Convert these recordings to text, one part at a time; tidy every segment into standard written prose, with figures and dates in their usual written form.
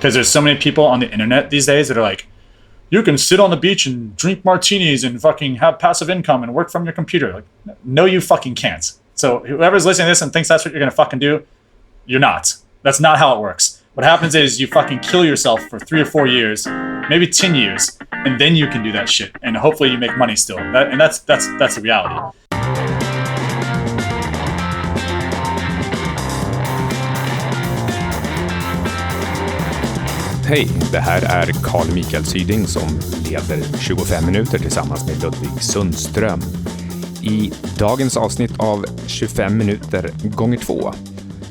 Because there's so many people on the internet these days that are like, you can sit on the beach and drink martinis and fucking have passive income and work from your computer. Like, no, you fucking can't. So whoever's listening to this and thinks that's what you're going to fucking do, you're not. That's not how it works. What happens is you fucking kill yourself for 3 or 4 years, maybe 10 years, and then you can do that shit. And hopefully you make money still. That's the reality. Hej, det här är Karl-Mikael Syding som leder 25 minuter tillsammans med Ludvig Sunström. I dagens avsnitt av 25 minuter gånger 2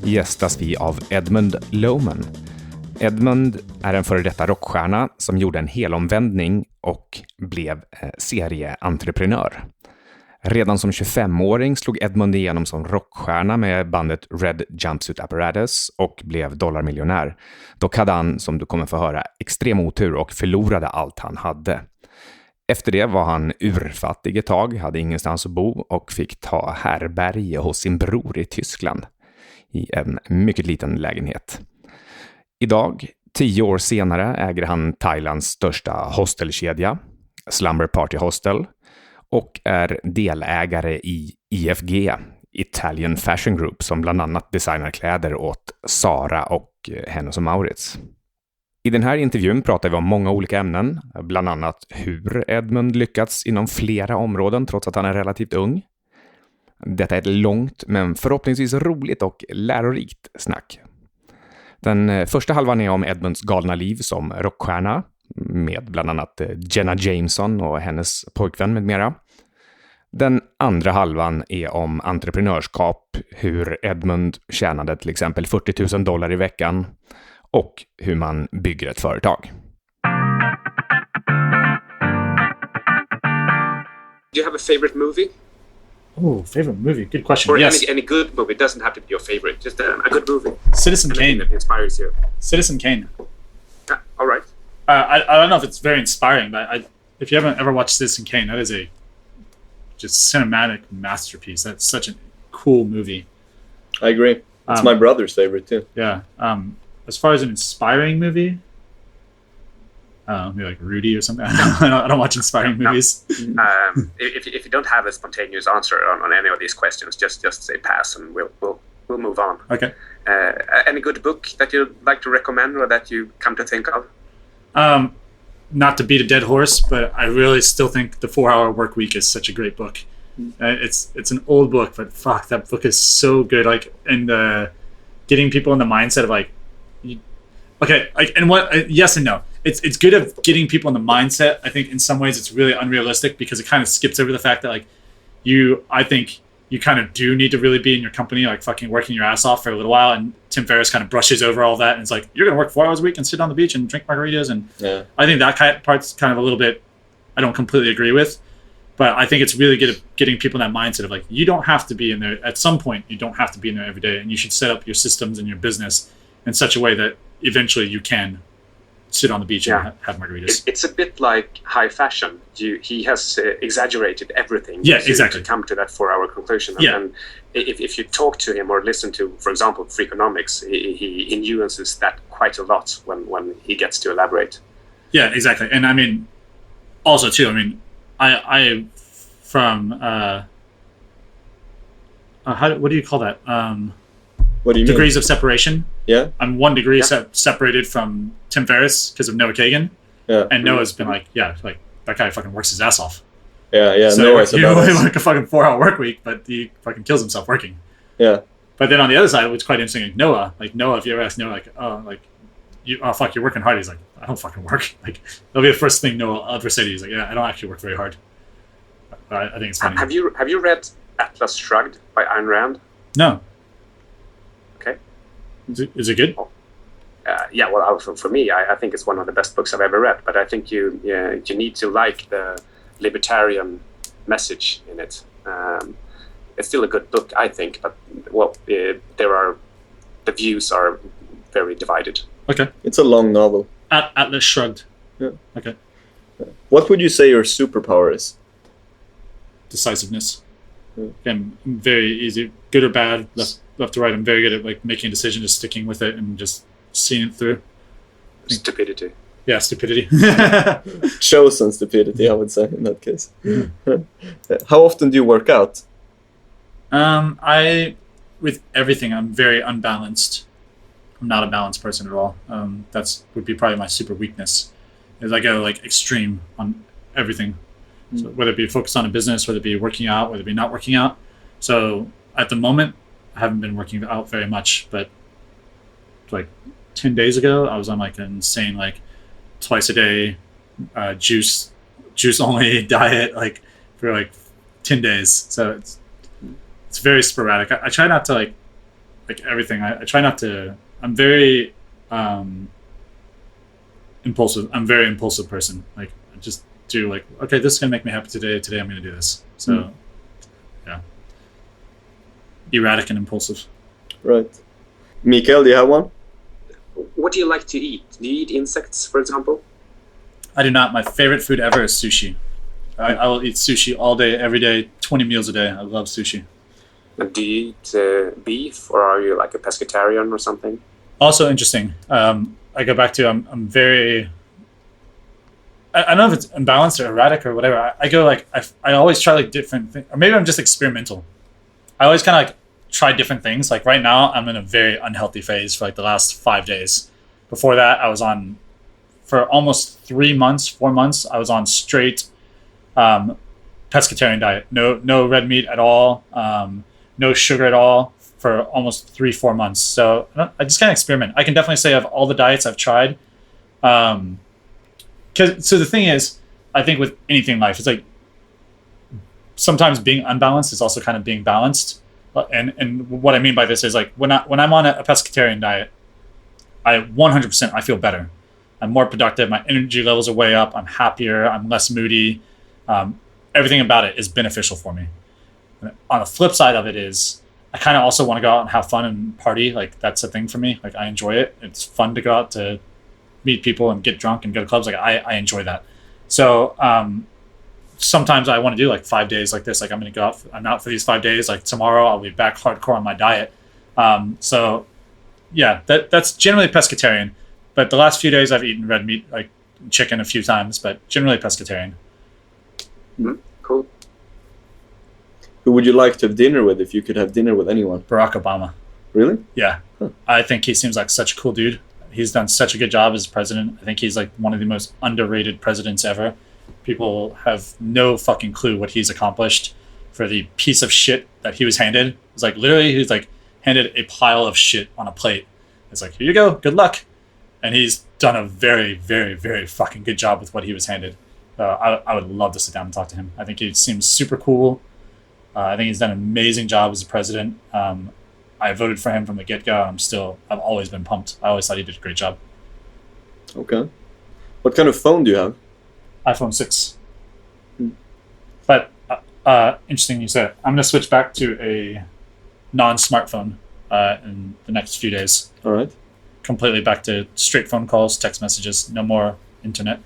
gästas vi av Edmund Lowman. Edmund är en föredetta rockstjärna som gjorde en helomvändning och blev serieentreprenör. Redan som 25-åring slog Edmund igenom som rockstjärna med bandet Red Jumpsuit Apparatus och blev dollarmiljonär. Dock hade han, som du kommer få höra, extrem otur och förlorade allt han hade. Efter det var han urfattig ett tag, hade ingenstans att bo och fick ta härberge hos sin bror i Tyskland i en mycket liten lägenhet. Idag, 10 år senare, äger han Thailands största hostelkedja, Slumber Party Hostel, och är delägare i IFG, Italian Fashion Group, som bland annat designar kläder åt Zara och Hennes och Mauritz. I den här intervjun pratar vi om många olika ämnen, bland annat hur Edmund lyckats inom flera områden trots att han är relativt ung. Detta är ett långt men förhoppningsvis roligt och lärorikt snack. Den första halvan är om Edmunds galna liv som rockstjärna, med bland annat Jenna Jameson och hennes pojkvän med mera. Den andra halvan är om entreprenörskap, hur Edmund tjänade till exempel $40,000 i veckan och hur man bygger ett företag. Do you have a favorite movie? Oh, favorite movie? Good question. Or yes. any good movie. It doesn't have to be your favorite. Just a good movie. Citizen Kane. That inspires you. Citizen Kane. Yeah, all right. I don't know if it's very inspiring, but if you haven't ever watched Citizen Kane, that is a just cinematic masterpiece. That's such a cool movie. I agree. It's my brother's favorite too. Yeah. As far as an inspiring movie, maybe like Rudy or something. I don't watch inspiring movies. If you don't have a spontaneous answer on any of these questions, just say pass, and we'll move on. Okay. Any good book that you'd like to recommend, or that you come to think of? Not to beat a dead horse, but I really still think The 4-Hour Workweek is such a great book. It's an old book, but fuck, that book is so good. Like, and getting people in the mindset of like, yes and no. It's good at getting people in the mindset. I think in some ways it's really unrealistic because it kind of skips over the fact that like I think you kind of do need to really be in your company, like fucking working your ass off for a little while. And Tim Ferriss kind of brushes over all that. And it's like, you're going to work 4 hours a week and sit on the beach and drink margaritas. And yeah. I think that part's kind of a little bit, I don't completely agree with, but I think it's really good at getting people in that mindset of like, you don't have to be in there at some point. You don't have to be in there every day. And you should set up your systems and your business in such a way that eventually you can sit on the beach and have margaritas. It's a bit like high fashion. He has exaggerated everything. Yeah, exactly. To come to that 4-hour conclusion. Yeah. And if you talk to him or listen to, for example, Freakonomics, he nuances that quite a lot when he gets to elaborate. Yeah, exactly. And I mean, also too, I mean, I from what do you call that? What do you degrees mean? of separation. Yeah. I'm 1 degree separated from Tim Ferriss because of Noah Kagan. Yeah. And Noah's been like, like that guy fucking works his ass off. Yeah. So Noah's he about only us. like a fucking 4-hour work week, but he fucking kills himself working. Yeah. But then on the other side, what's quite interesting, Noah, if you ever ask Noah, you're working hard. He's like, I don't fucking work. Like, that'll be the first thing Noah will ever say to you. He's like, yeah, I don't actually work very hard. I think it's funny. Have you read Atlas Shrugged by Ayn Rand? No. Okay. Is it good? Yeah, well, for me, I think it's one of the best books I've ever read. But I think you need to like the libertarian message in it. It's still a good book, I think, but the views are very divided. Okay. It's a long novel. Atlas Shrugged. Yeah. Okay. What would you say your superpower is? Decisiveness. I'm very easy, good or bad, left to right. I'm very good at like making a decision, just sticking with it and just seeing it through. Stupidity. Yeah, stupidity. Chosen stupidity, I would say, in that case. How often do you work out? With everything, I'm very unbalanced. I'm not a balanced person at all. That's would be probably my super weakness. Is I go like extreme on everything. So whether it be focused on a business, whether it be working out, whether it be not working out. So at the moment, I haven't been working out very much, but like 10 days ago, I was on like an insane like twice a day juice only diet like for like 10 days. So it's very sporadic. I try not to like everything. I try not to. I'm very impulsive. I'm a very impulsive person. Like I just do like, okay, this is gonna make me happy today. Today I'm gonna do this. So yeah, erratic and impulsive. Right. Mikael, do you have one? What do you like to eat? Do you eat insects, for example? I do not. My favorite food ever is sushi. I will eat sushi all day, every day, 20 meals a day. I love sushi. And do you eat beef, or are you like a pescatarian or something? Also interesting. I go back to I'm very. I don't know if it's imbalanced or erratic or whatever. I go like I always try like different things, or maybe I'm just experimental. I always kind of like try different things. Like right now, I'm in a very unhealthy phase for like the last 5 days. Before that, I was on for almost 4 months. I was on straight pescatarian diet. No red meat at all. No sugar at all for almost 3-4 months. So I just kind of experiment. I can definitely say of all the diets I've tried. So the thing is, I think with anything in life, it's like sometimes being unbalanced is also kind of being balanced. And what I mean by this is like when I'm on a pescatarian diet, I 100% I feel better. I'm more productive. My energy levels are way up. I'm happier. I'm less moody. Everything about it is beneficial for me. And on the flip side of it is I kind of also want to go out and have fun and party. Like that's a thing for me. Like I enjoy it. It's fun to go out to meet people and get drunk and go to clubs. Like I enjoy that. So sometimes I want to do like 5 days like this. Like I'm going to go out. I'm out for these 5 days. Like tomorrow I'll be back hardcore on my diet. So yeah, that's generally pescatarian. But the last few days I've eaten red meat, like chicken a few times, but generally pescatarian. Cool. Who would you like to have dinner with if you could have dinner with anyone? Barack Obama. Really? Yeah. Huh. I think he seems like such a cool dude. He's done such a good job as president. I think he's like one of the most underrated presidents ever. People have no fucking clue what he's accomplished for the piece of shit that he was handed. It's like literally he's like handed a pile of shit on a plate. It's like, here you go, good luck. And he's done a very, very, very fucking good job with what he was handed. I would love to sit down and talk to him. I think he seems super cool. I think he's done an amazing job as a president. I voted for him from the get-go. I've always been pumped. I always thought he did a great job. Okay. What kind of phone do you have? iPhone 6. But interesting you said. I'm going to switch back to a non-smartphone in the next few days. All right. Completely back to straight phone calls, text messages, no more internet.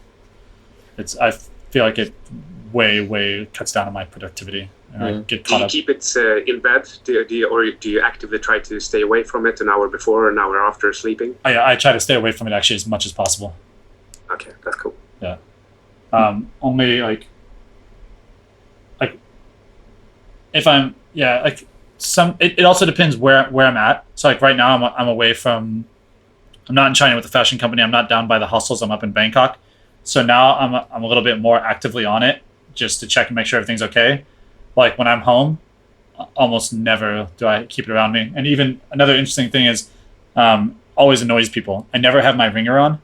I feel like it way cuts down on my productivity. And I get caught up. Do you keep it in bed? Do you actively try to stay away from it an hour before, an hour after sleeping? I try to stay away from it actually as much as possible. Okay, that's cool. Yeah. Only like if I'm it also depends where I'm at. So like right now I'm away from. I'm not in China with the fashion company. I'm not down by the hostels. I'm up in Bangkok. So now I'm a little bit more actively on it just to check and make sure everything's okay. Like when I'm home, almost never do I keep it around me. And even another interesting thing is always annoys people. I never have my ringer on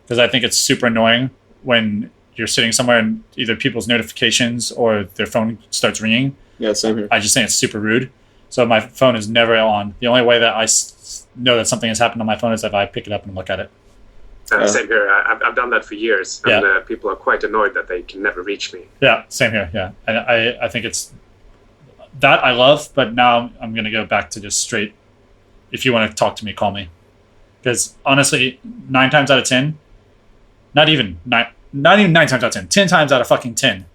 because I think it's super annoying when you're sitting somewhere and either people's notifications or their phone starts ringing. Yeah, same here. I just think it's super rude. So my phone is never on. The only way that I know that something has happened on my phone is if I pick it up and look at it. Same here. I've done that for years, and people are quite annoyed that they can never reach me. Yeah, same here. Yeah, and I think it's that I love, but now I'm gonna go back to just straight. If you want to talk to me, call me, because honestly, 9 times out of 10, not even 9 times out of 10, 10 times out of fucking 10,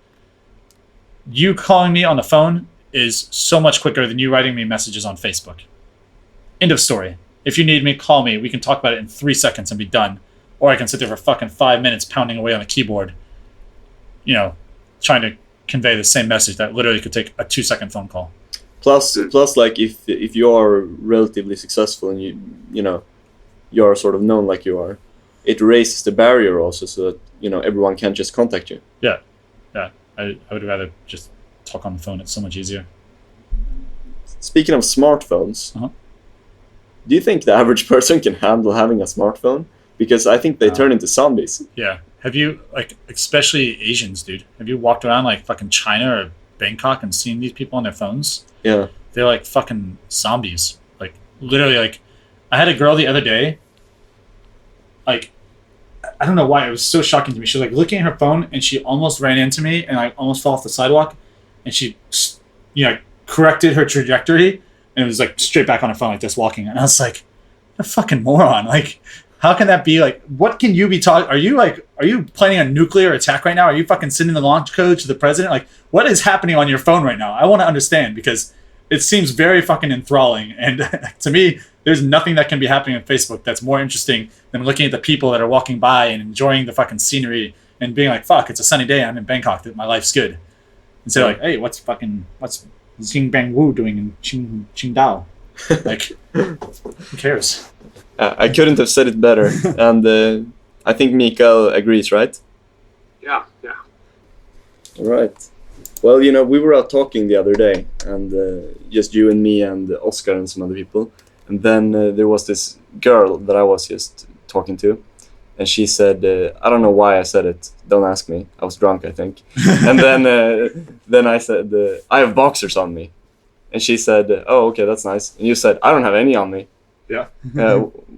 you calling me on the phone is so much quicker than you writing me messages on Facebook. End of story. If you need me, call me. We can talk about it in 3 seconds and be done. or I can sit there for fucking 5 minutes pounding away on the keyboard, you know, trying to convey the same message that literally could take a 2-second phone call. Plus, like if you are relatively successful and you know you're sort of known like you are, it raises the barrier also, so that you know everyone can just contact you. Yeah. I would rather just talk on the phone. It's so much easier. Speaking of smartphones, do you think the average person can handle having a smartphone? Because I think they turn into zombies. Yeah. Have you, like, especially Asians, dude, have you walked around like fucking China or Bangkok and seen these people on their phones? Yeah. They're like fucking zombies. Like, literally, like, I had a girl the other day, like, I don't know why, it was so shocking to me. She was like looking at her phone and she almost ran into me and I almost fell off the sidewalk, and she, you know, corrected her trajectory and it was like straight back on her phone like this walking. And I was like, a fucking moron. Like, how can that be? Like, what can you be talking? Are you planning a nuclear attack right now? Are you fucking sending the launch code to the president? Like, what is happening on your phone right now? I want to understand, because it seems very fucking enthralling. And to me, there's nothing that can be happening on Facebook that's more interesting than looking at the people that are walking by and enjoying the fucking scenery and being like, fuck, it's a sunny day, I'm in Bangkok, my life's good. Instead of like, hey, what's Xing Bang Wu doing in Qingdao? Like, who cares? I couldn't have said it better. And I think Mikael agrees, right? Yeah. All right. Well, you know, we were out talking the other day, and just you and me and Oscar and some other people. And then there was this girl that I was just talking to, and she said, I don't know why I said it. Don't ask me. I was drunk, I think. And then I said, I have boxers on me. And she said, oh, okay, that's nice. And you said, I don't have any on me. Yeah.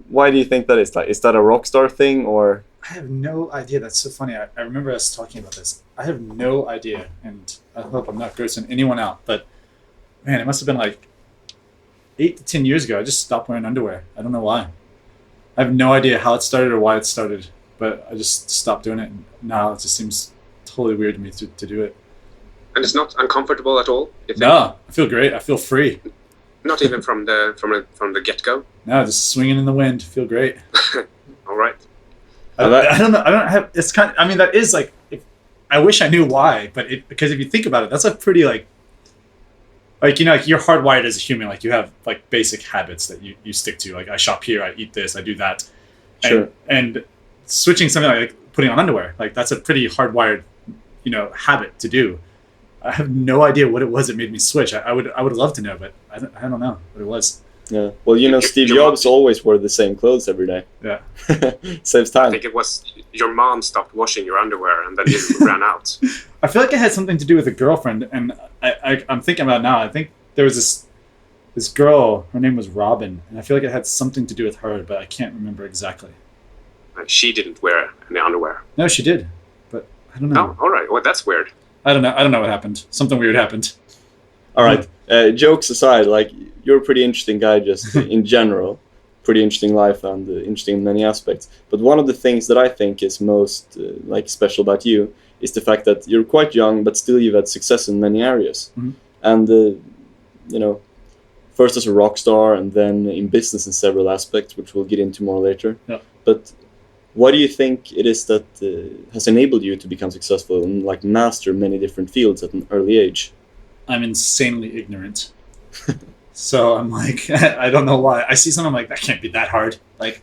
Why do you think that is? Like, is that a rock star thing, or? I have no idea. That's so funny. I remember us talking about this. I have no idea, and I hope I'm not grossing anyone out, but man, it must have been like 8 to 10 years ago. I just stopped wearing underwear. I don't know why. I have no idea how it started or why it started, but I just stopped doing it. And now it just seems totally weird to me to do it. And it's not uncomfortable at all? You think? No, I feel great. I feel free. Not even from the get-go? No, just swinging in the wind. Feel great. All right. I don't know. I don't have. It's kind of. I mean, that is like. I wish I knew why, but because if you think about it, that's a pretty like you know, like you're hardwired as a human. Like you have like basic habits that you stick to. Like I shop here, I eat this, I do that. Sure. And switching something like putting on underwear, like that's a pretty hardwired, you know, habit to do. I have no idea what it was that made me switch. I would love to know, but I don't know what it was. Yeah. Well, you know, Steve Jobs always wore the same clothes every day. Yeah. Saves time. I think it was your mom stopped washing your underwear and then you ran out. I feel like it had something to do with a girlfriend, and I'm thinking about it now. I think there was this girl, her name was Robin, and I feel like it had something to do with her, but I can't remember exactly. She didn't wear any underwear. No, she did, but I don't know. Oh, all right. Well, that's weird. I don't know what happened. Something weird happened. All right. Jokes aside, like, you're a pretty interesting guy just in general. Pretty interesting life and interesting in many aspects. But one of the things that I think is most like special about you is the fact that you're quite young, but still you've had success in many areas. Mm-hmm. And, you know, first as a rock star and then in business in several aspects, which we'll get into more later. Yeah. But what do you think it is that has enabled you to become successful and like master many different fields at an early age? I'm insanely ignorant. So I'm like, I don't know why. I see something, I'm like, that can't be that hard. Like,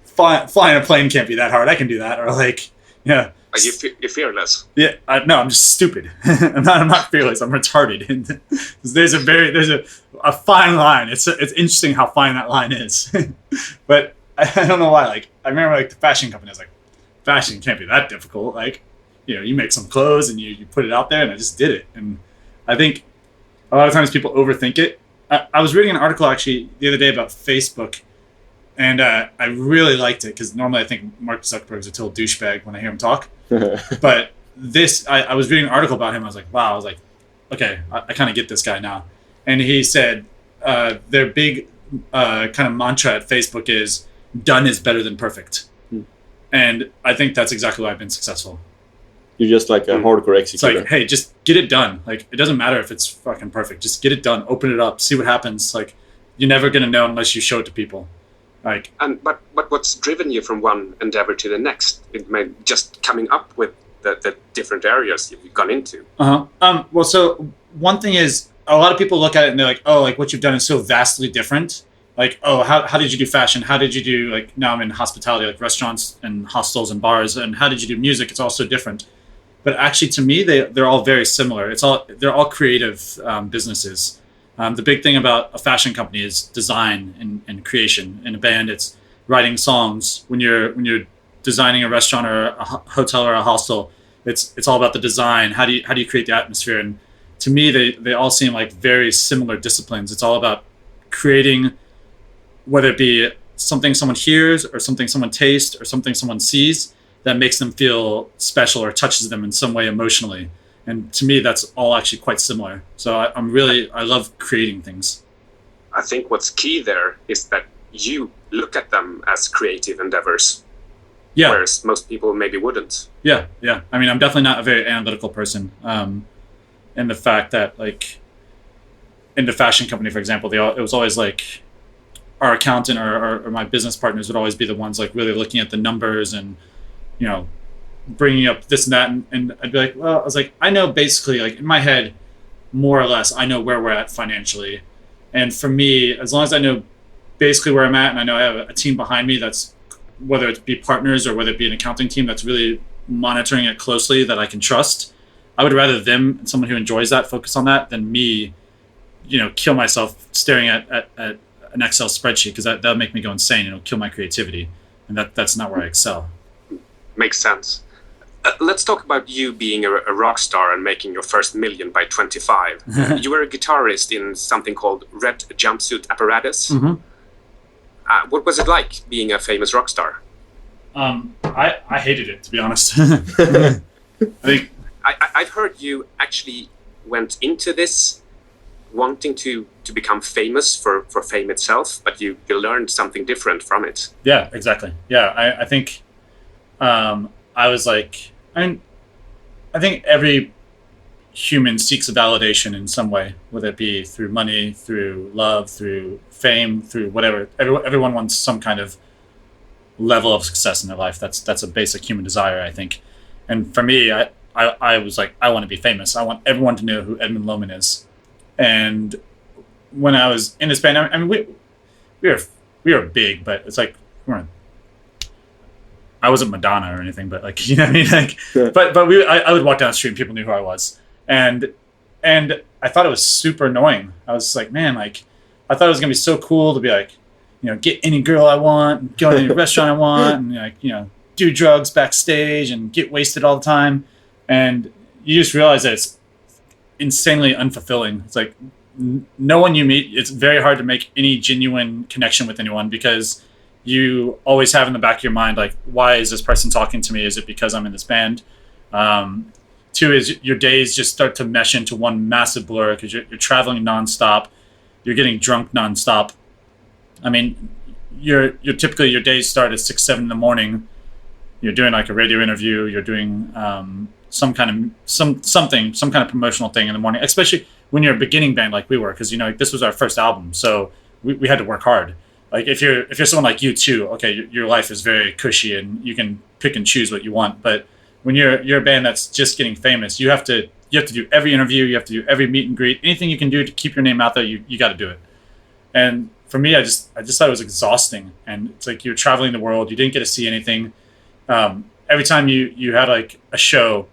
flying a plane can't be that hard. I can do that. Or like, yeah. You're fearless. Yeah, no, I'm just stupid. I'm not fearless. I'm retarded. And there's a fine line. It's interesting how fine that line is. But I don't know why. Like, I remember like the fashion company. I was like, fashion can't be that difficult. Like, you know, you make some clothes and you put it out there, and I just did it. And I think a lot of times people overthink it. I was reading an article actually the other day about Facebook, and I really liked it because normally I think Mark Zuckerberg's a total douchebag when I hear him talk. But this, I was reading an article about him. I was like, wow. I was like, okay, I kind of get this guy now. And he said their big kind of mantra at Facebook is done is better than perfect. And I think that's exactly why I've been successful. You're just like a hardcore executor. It's like, hey, just get it done. Like, it doesn't matter if it's fucking perfect. Just get it done. Open it up. See what happens. Like, you're never going to know unless you show it to people. Like, but what's driven you from one endeavor to the next? It may just coming up with the different areas you've gone into. Well, so one thing is, a lot of people look at it and they're like, oh, like what you've done is so vastly different. Like, oh, how did you do fashion? How did you do, like, now I'm in hospitality, like restaurants and hostels and bars, and how did you do music? It's all so different. But actually, to me, they're all very similar. They're all creative businesses. The big thing about a fashion company is design and creation. In a band, it's writing songs. When you're designing a restaurant or a hotel or a hostel, it's all about the design. How do you create the atmosphere? And to me, they all seem like very similar disciplines. It's all about creating, whether it be something someone hears or something someone tastes or something someone sees that makes them feel special or touches them in some way emotionally. And to me, that's all actually quite similar. So I love creating things. I think what's key there is that you look at them as creative endeavors. Yeah. Whereas most people maybe wouldn't. Yeah. I mean, I'm definitely not a very analytical person. And the fact that, like, in the fashion company, for example, it was always like our accountant or my business partners would always be the ones like really looking at the numbers and, you know, bringing up this and that. And I'd be like, well, I was like, I know basically, like, in my head, more or less, I know where we're at financially. And for me, as long as I know basically where I'm at and I know I have a team behind me that's, whether it be partners or whether it be an accounting team that's really monitoring it closely, that I can trust, I would rather them and someone who enjoys that focus on that than me, you know, kill myself staring at an Excel spreadsheet, because that'll make me go insane. It'll kill my creativity, and that's not where I excel. Makes sense. Let's talk about you being a rock star and making your first million by 25. You were a guitarist in something called Red Jumpsuit Apparatus. Mm-hmm. What was it like being a famous rock star? I hated it, to be honest. I think I've heard you actually went into this wanting to become famous for fame itself, but you learned something different from it. Yeah, exactly. Yeah, I think I was like, I think every human seeks a validation in some way, whether it be through money, through love, through fame, through whatever. Everyone wants some kind of level of success in their life. That's a basic human desire, I think. And for me, I was like, I want to be famous. I want everyone to know who Edmund Lowman is. And when I was in this band, I mean, we were big, but it's like, I wasn't Madonna or anything, but, like, you know what I mean? Like, but I would walk down the street and people knew who I was. And I thought it was super annoying. I was like, man, like, I thought it was going to be so cool to be like, you know, get any girl I want, go to any restaurant I want, and, like, you know, do drugs backstage and get wasted all the time. And you just realize that it's insanely unfulfilling. It's like, no one you meet, it's very hard to make any genuine connection with anyone, because you always have in the back of your mind, like, why is this person talking to me? Is it because I'm in this band? Two is your days just start to mesh into one massive blur, because you're traveling nonstop. You're getting drunk nonstop. I mean, you're typically, your days start at 6, 7 in the morning. You're doing like a radio interview. You're doing some kind of promotional thing in the morning, especially when you're a beginning band like we were, because, you know, this was our first album, so we had to work hard. Like, if you're someone like U2, okay, your life is very cushy and you can pick and choose what you want. But when you're a band that's just getting famous, you have to do every interview, you have to do every meet and greet, anything you can do to keep your name out there, you got to do it. And for me, I just thought it was exhausting. And it's like, you're traveling the world, you didn't get to see anything. Every time you had like a show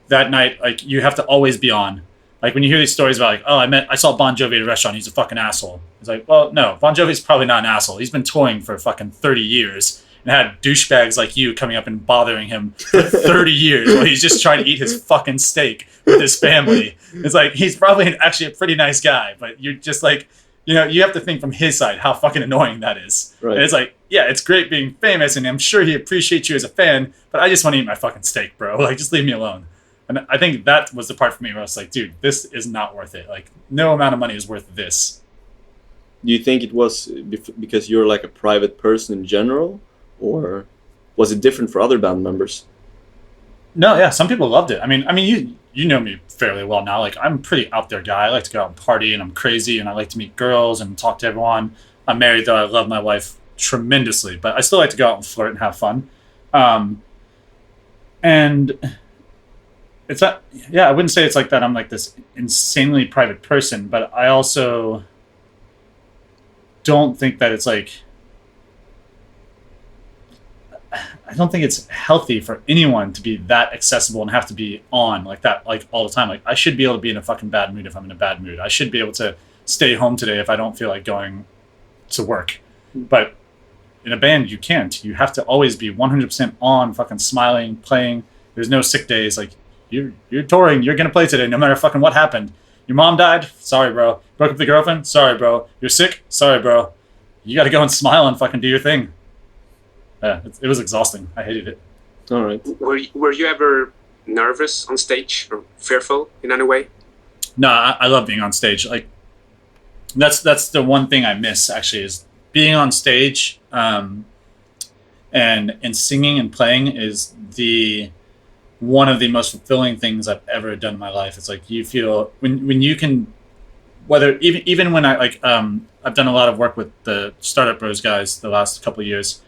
that night, like, you have to always be on. Like, when you hear these stories about, like, oh, I saw Bon Jovi at a restaurant, he's a fucking asshole. It's like, well, no, Bon Jovi's probably not an asshole. He's been touring for fucking 30 years and had douchebags like you coming up and bothering him for 30 years while he's just trying to eat his fucking steak with his family. It's like, he's probably actually a pretty nice guy, but you're just like, you know, you have to think from his side how fucking annoying that is. Right. And it's like, yeah, it's great being famous, and I'm sure he appreciates you as a fan, but I just want to eat my fucking steak, bro. Like, just leave me alone. And I think that was the part for me where I was like, dude, this is not worth it. Like, no amount of money is worth this. Do you think it was because you're like a private person in general, or was it different for other band members? No, yeah, some people loved it. I mean, you know me fairly well now. Like, I'm a pretty out there guy. I like to go out and party, and I'm crazy, and I like to meet girls and talk to everyone. I'm married, though. I love my wife tremendously, but I still like to go out and flirt and have fun. And it's not, I wouldn't say it's like that I'm like this insanely private person, but I also don't think that it's like, I don't think it's healthy for anyone to be that accessible and have to be on like that, like all the time. Like I should be able to be in a fucking bad mood if I'm in a bad mood. I should be able to stay home today if I don't feel like going to work. But in a band, you can't. You have to always be 100% on, fucking smiling, playing. There's no sick days. Like you're touring, you're gonna play today, no matter fucking what happened. Your mom died? Sorry, bro. Broke up with your girlfriend? Sorry, bro. You're sick? Sorry, bro. You gotta go and smile and fucking do your thing. Yeah, it was exhausting. I hated it. All right. Were you ever nervous on stage or fearful in any way? No, I love being on stage. Like that's the one thing I miss actually is being on stage. And singing and playing is one of the most fulfilling things I've ever done in my life. It's like you feel when you can, whether even when I like I've done a lot of work with the Startup Bros guys the last couple of years.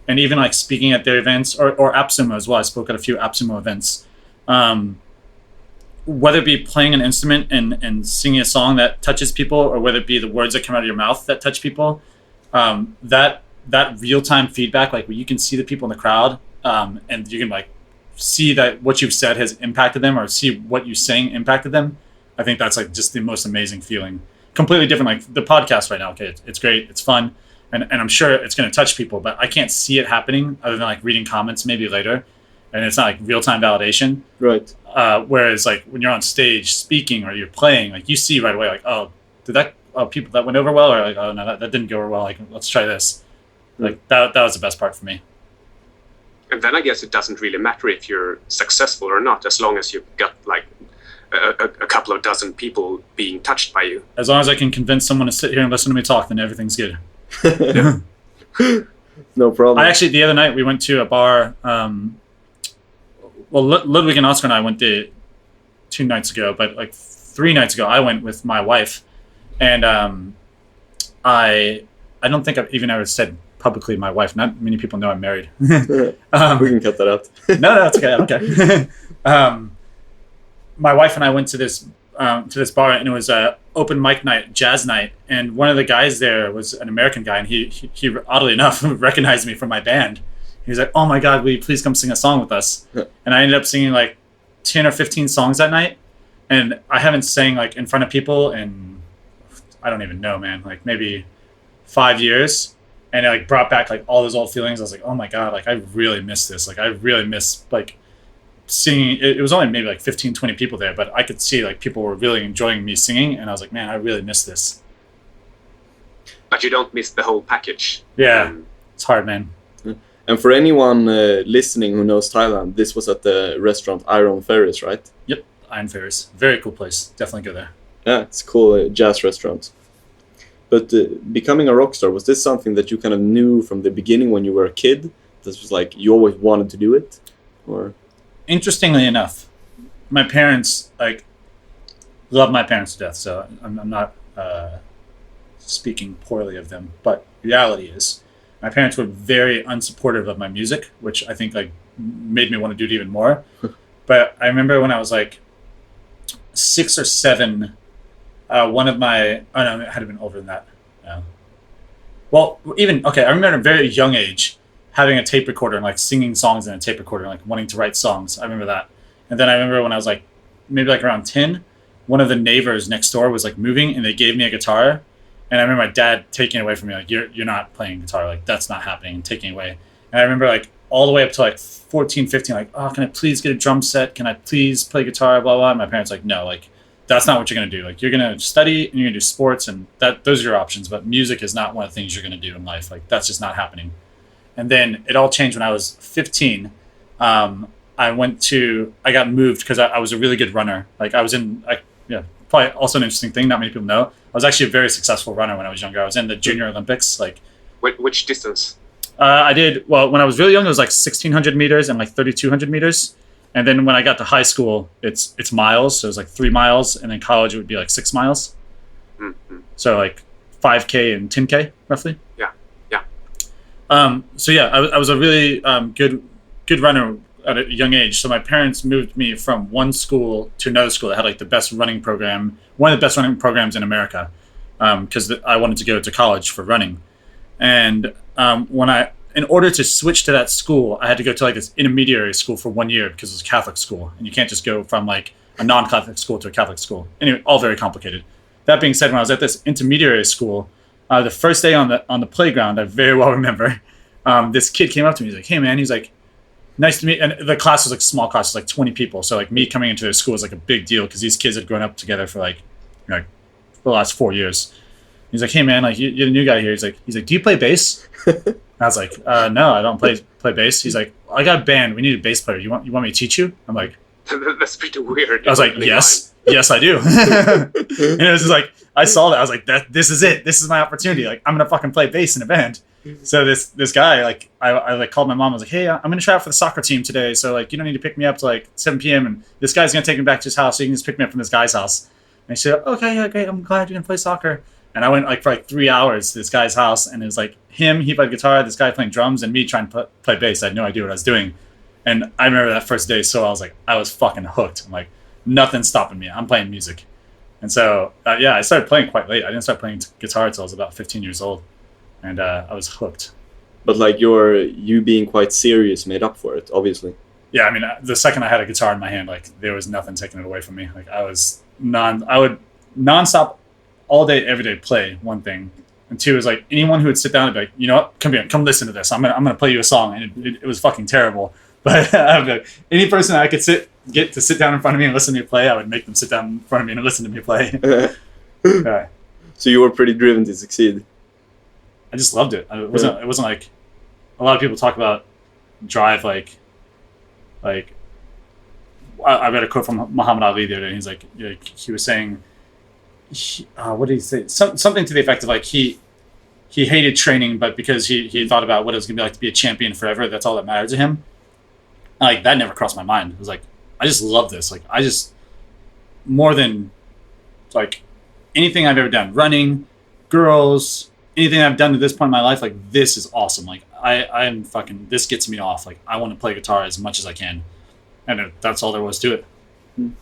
And even like speaking at their events or AppSumo as well. I spoke at a few AppSumo events. Whether it be playing an instrument and singing a song that touches people, or whether it be the words that come out of your mouth that touch people, that real-time feedback, like where you can see the people in the crowd, and you can like see that what you've said has impacted them, or see what you sang impacted them. I think that's like just the most amazing feeling. Completely different, like the podcast right now. Okay, it's great, it's fun. And I'm sure it's going to touch people, but I can't see it happening other than like reading comments maybe later. And it's not like real-time validation. Right. Whereas like when you're on stage speaking or you're playing, like you see right away, like, oh, people that went over well, or like, oh no, that didn't go over well. Like, let's try this. Like that was the best part for me. And then I guess it doesn't really matter if you're successful or not, as long as you've got like a couple of dozen people being touched by you. As long as I can convince someone to sit here and listen to me talk, then everything's good. No problem. I actually, the other night we went to a bar. Ludvig and Oscar and I went there 2 nights ago, but like 3 nights ago I went with my wife, and I don't think I've even ever said publicly my wife. Not many people know I'm married. We can cut that out. No, it's okay. Okay. My wife and I went to this bar, and it was a open mic night, jazz night, and one of the guys there was an American guy, and he oddly enough recognized me from my band. He was like, "Oh my God, will you please come sing a song with us?" And I ended up singing like 10 or 15 songs that night, and I haven't sang like in front of people in, I don't even know, man, like maybe 5 years, and it like brought back like all those old feelings. I was like, "Oh my God, like I really miss this. Like I really miss like singing." It was only maybe like 15, 20 people there, but I could see like people were really enjoying me singing, and I was like, man, I really miss this. But you don't miss the whole package. Yeah, it's hard, man. And for anyone listening who knows Thailand, this was at the restaurant Iron Ferris, right? Yep, Iron Ferris. Very cool place. Definitely go there. Yeah, it's a cool jazz restaurant. But becoming a rock star, was this something that you kind of knew from the beginning when you were a kid? This was like, you always wanted to do it? Or... Interestingly enough, my parents, like, love my parents to death, so I'm not speaking poorly of them, but reality is, my parents were very unsupportive of my music, which I think like made me want to do it even more. But I remember when I was like 6 or 7, one of my, oh no, it had been older than that. No. Well, even, okay, I remember at a very young age having a tape recorder and like singing songs in a tape recorder, like wanting to write songs. I remember that. And then I remember when I was like, maybe like around 10, one of the neighbors next door was like moving, and they gave me a guitar. And I remember my dad taking it away from me, like, you're not playing guitar, like, that's not happening, and taking it away. And I remember, like, all the way up to, like, 14, 15, like, oh, can I please get a drum set? Can I please play guitar, blah, blah. And my parents like, no, like, that's not what you're going to do. Like, you're going to study, and you're going to do sports, and those are your options. But music is not one of the things you're going to do in life. Like, that's just not happening. And then it all changed when I was 15. I got moved because I was a really good runner. Like, I was in, probably also an interesting thing not many people know. I was actually a very successful runner when I was younger. I was in the Junior Olympics. Like, which distance? I did, well, when I was really young, it was like 1,600 meters and like 3,200 meters. And then when I got to high school, it's miles. So it was like 3 miles. And then college, it would be like 6 miles. Mm-hmm. So like 5K and 10K roughly. Yeah. So yeah, I was a really good runner at a young age. So my parents moved me from one school to another school that had like the best running program, one of the best running programs in America, because I wanted to go to college for running. And in order to switch to that school, I had to go to like this intermediary school for 1 year because it was a Catholic school, and you can't just go from like a non-Catholic school to a Catholic school. Anyway, all very complicated. That being said, when I was at this intermediary school, the first day on the playground, I very well remember, this kid came up to me. He's like, "Hey man," he's like, "Nice to meet." And the class was like a small class, it was like 20 people. So like me coming into their school was like a big deal because these kids had grown up together for like for the last 4 years. He's like, "Hey man, like you're the new guy here." He's like, "Do you play bass?" And I was like, "No, I don't play bass." He's like, "I got a band. We need a bass player. You want me to teach you?" I'm like, "That's pretty weird." I was like, yes, I do. And it was just like, I saw that. I was like, this is it. This is my opportunity. Like, I'm gonna fucking play bass in a band. So this guy, like, I like called my mom. I was like, "Hey, I'm gonna try out for the soccer team today. So like, you don't need to pick me up till like 7 p.m. And this guy's gonna take me back to his house. So you can just pick me up from this guy's house." And she said, "Okay, yeah, great. I'm glad you can play soccer." And I went like for like 3 hours to this guy's house, and it was like he played guitar, this guy playing drums, and me trying to play bass. I had no idea what I was doing. And I remember that first day, so I was fucking hooked. I'm like, nothing's stopping me. I'm playing music. And so, I started playing quite late. I didn't start playing guitar until I was about 15 years old. And I was hooked. But like you being quite serious made up for it, obviously. Yeah, I mean, the second I had a guitar in my hand, like there was nothing taking it away from me. Like I would nonstop all day, every day play, one thing. And two is like anyone who would sit down and be like, "You know what, come here, come listen to this. I'm gonna play you a song." And it was fucking terrible. But like, any person I could get to sit down in front of me and listen to me play, I would make them sit down in front of me and listen to me play. So you were pretty driven to succeed. I just loved it. It wasn't like a lot of people talk about drive. Like I read a quote from Muhammad Ali the other day. He's like, he was saying, what did he say? Something to the effect of like he hated training, but because he thought about what it was gonna be like to be a champion forever, that's all that mattered to him. Like that never crossed my mind. It was like, I just love this. Like I just, more than like anything I've ever done, running, girls, anything I've done to this point in my life, like this is awesome. Like I'm fucking, this gets me off. Like I want to play guitar as much as I can. And that's all there was to it.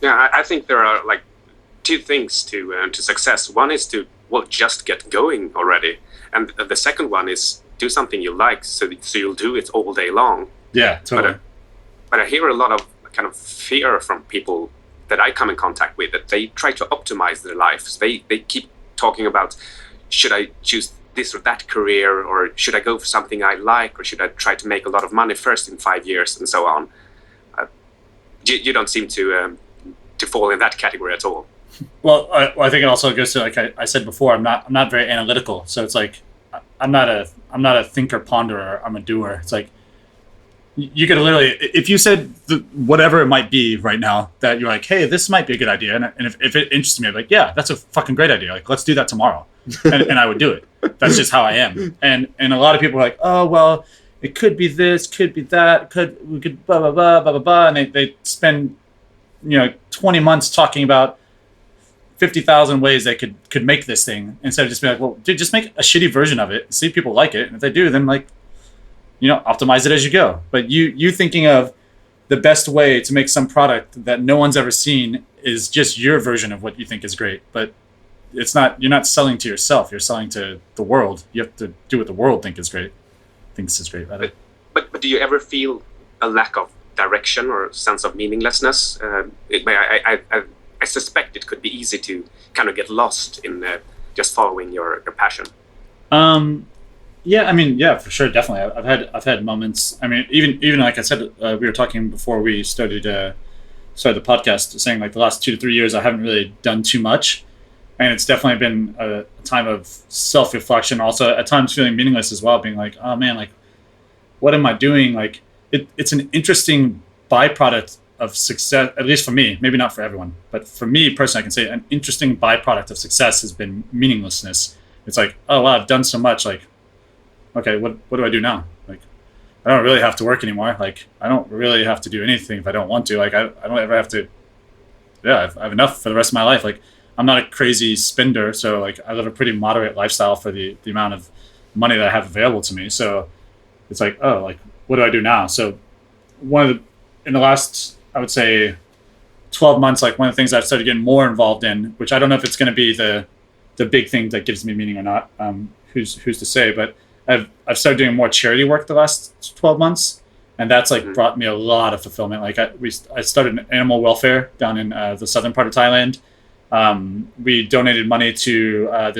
Yeah, I think there are like two things to success. One is to, just get going already. And the second one is do something you like, so you'll do it all day long. Yeah, totally. But I hear a lot of kind of fear from people that I come in contact with, that they try to optimize their lives. They keep talking about, should I choose this or that career, or should I go for something I like, or should I try to make a lot of money first in 5 years, and so on. You don't seem to fall in that category at all. Well, I think it also goes to, like I said before, I'm not very analytical. So it's like I'm not a thinker, ponderer. I'm a doer. It's like you could literally, if you said whatever it might be right now, that you're like, "Hey, this might be a good idea," and if it interests me, I'm like, "Yeah, that's a fucking great idea. Like, let's do that tomorrow," and I would do it. That's just how I am. And a lot of people are like, "Oh, well, it could be this, could be that, we could blah blah blah blah blah blah," and they spend 20 months talking about 50,000 ways they could make this thing, instead of just being like, "Well, dude, just make a shitty version of it, see if people like it, and if they do, then like, optimize it as you go." But you thinking of the best way to make some product that no one's ever seen is just your version of what you think is great. But it's not, you're not selling to yourself, you're selling to the world. You have to do what the world thinks is great. Rather. But do you ever feel a lack of direction or sense of meaninglessness? I suspect it could be easy to kind of get lost in just following your passion. Yeah, I mean, yeah, for sure, definitely. I've had moments. I mean, even like I said, we were talking before we started the podcast, saying like the last 2 to 3 years I haven't really done too much, and it's definitely been a time of self-reflection. Also, at times feeling meaningless as well, being like, "Oh man, like, what am I doing?" Like, it's an interesting byproduct of success, at least for me. Maybe not for everyone, but for me personally, I can say an interesting byproduct of success has been meaninglessness. It's like, oh wow, I've done so much. Like, okay, what do I do now? Like, I don't really have to work anymore. Like, I don't really have to do anything if I don't want to. Like, I don't ever have to. Yeah, I have enough for the rest of my life. Like, I'm not a crazy spender, so like I live a pretty moderate lifestyle for the amount of money that I have available to me. So it's like, oh, like, what do I do now? So in the last, I would say 12 months, like one of the things I've started getting more involved in, which I don't know if it's going to be the big thing that gives me meaning or not. Who's to say, but I've started doing more charity work the last 12 months. And that's like brought me a lot of fulfillment. Like I started an animal welfare down in the southern part of Thailand. We donated money to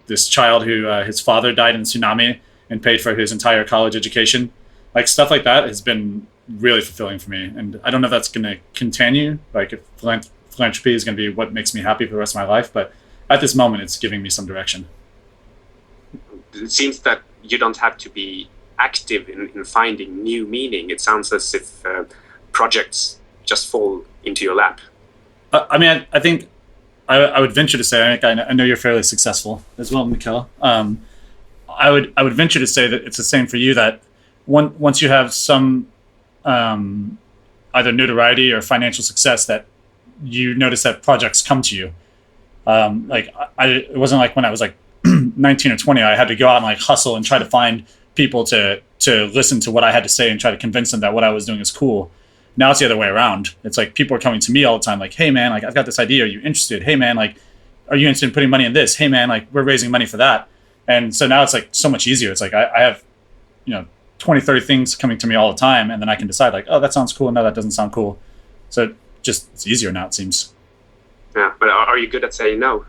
this child who his father died in a tsunami and paid for his entire college education. Like stuff like that has been really fulfilling for me. And I don't know if that's going to continue. Like if philanthropy is going to be what makes me happy for the rest of my life. But at this moment, it's giving me some direction. It seems that you don't have to be active in finding new meaning. It sounds as if projects just fall into your lap. I mean, I think I would venture to say, I know you're fairly successful as well, Mikael. I would venture to say that it's the same for you, that once you have some either notoriety or financial success, that you notice that projects come to you. Like it wasn't like when I was like 19 or 20, I had to go out and like hustle and try to find people to listen to what I had to say and try to convince them that what I was doing is cool. Now it's the other way around. It's like people are coming to me all the time like, hey man, like I've got this idea, are you interested? Hey man, like are you interested in putting money in this? Hey man, like we're raising money for that. And so now it's like so much easier. It's like I have 20, 30 things coming to me all the time, and then I can decide like, oh, that sounds cool, no, that doesn't sound cool. So it's easier now, it seems. Yeah, but are you good at saying no?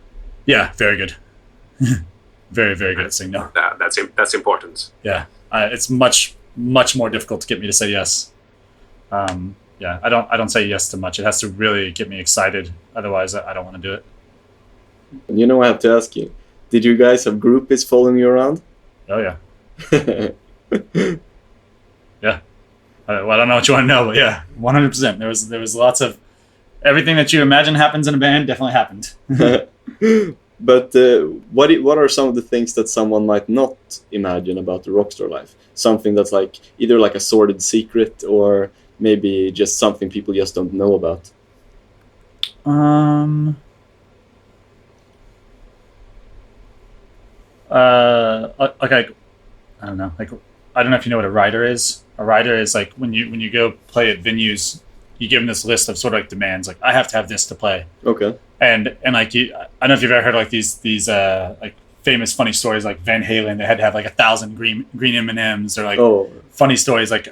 Yeah, very good. Very, very good at saying no. That's important. Yeah, it's much more difficult to get me to say yes. Yeah, I don't say yes to much. It has to really get me excited. Otherwise, I don't want to do it. And I have to ask you, did you guys have groupies following you around? Oh yeah. Yeah. Well, I don't know what you want to know, but yeah, 100%. There was lots of everything that you imagine happens in a band definitely happened. But what are some of the things that someone might not imagine about the rockstar life? Something that's like either like a sordid secret or maybe just something people just don't know about. Okay, I don't know. Like, I don't know if you know what a rider is. A rider is like when you go play at venues, you give them this list of sort of like demands. Like, I have to have this to play. Okay. And like I don't know if you've ever heard like these like famous funny stories like Van Halen. They had to have like 1,000 green M&Ms, or like funny stories like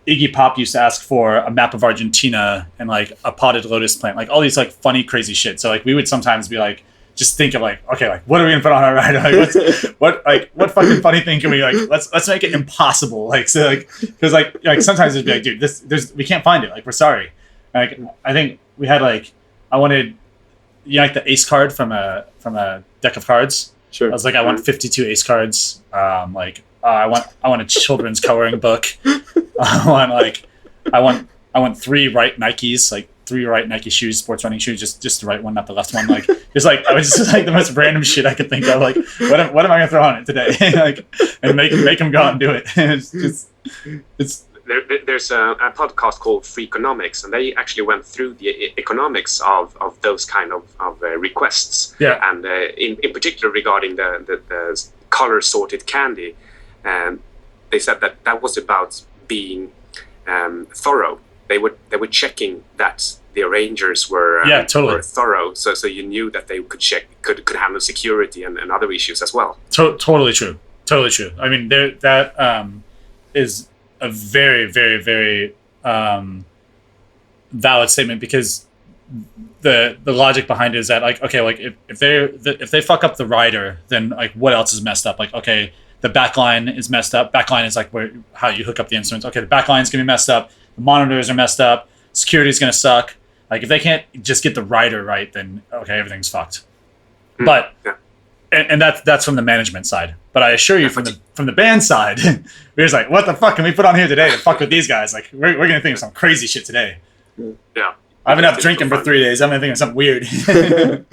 Iggy Pop used to ask for a map of Argentina and like a potted lotus plant, like all these like funny crazy shit. So like we would sometimes be like, just think of like, okay, like what are we gonna put on our rider? Like what fucking funny thing can we like? Let's make it impossible. Like so like because like sometimes it'd be like, dude, we can't find it. Like we're sorry. Like I think we had like I wanted like the ace card from a deck of cards. Sure. I was like, I want 52 ace cards. I want a children's coloring book. I want 3 right Nikes, like 3 right Nike shoes, sports running shoes, just the right one, not the left one. Like it's like I was just like the most random shit I could think of. Like what am I gonna throw on it today? Like and make them go out and do it. It's There's a podcast called Freakonomics, and they actually went through the economics of those kind of requests. Yeah. And in particular regarding the color sorted candy, they said that was about being thorough. They were checking that the arrangers were were thorough, so you knew that they could handle security and other issues as well. Totally true. I mean, that is a very, very, very valid statement, because the logic behind it is that like, okay, like if they fuck up the rider, then like what else is messed up? Like, okay, the backline is messed up. Backline is like how you hook up the instruments. Okay, the backline is gonna be messed up. The monitors are messed up. Security is gonna suck. Like if they can't just get the rider right, then okay, everything's fucked. But and that's from the management side. But I assure you, from the band side, we're just like, what the fuck can we put on here today to fuck with these guys? Like we're gonna think of some crazy shit today. Yeah. I've been up drinking for 3 days. I'm gonna think of something weird. I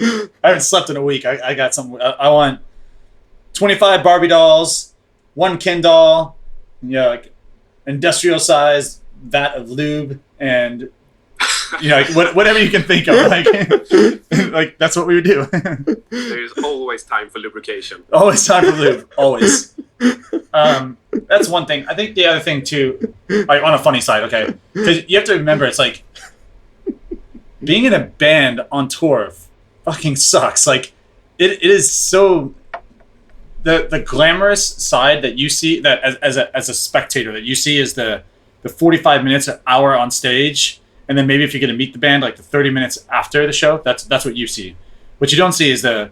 haven't slept in a week. I got some. I want 25 Barbie dolls, 1 Ken doll, like industrial sized vat of lube, and like whatever you can think of. Like, like that's what we would do. There's always time for lubrication. Always time for lube. Always. That's one thing. I think the other thing too, like on a funny side, okay, because you have to remember, it's like being in a band on tour fucking sucks. Like it is so the glamorous side that you see, that as a spectator, that you see is the 45 minutes, an hour on stage, and then maybe if you get to meet the band, like the 30 minutes after the show, that's what you see. What you don't see is the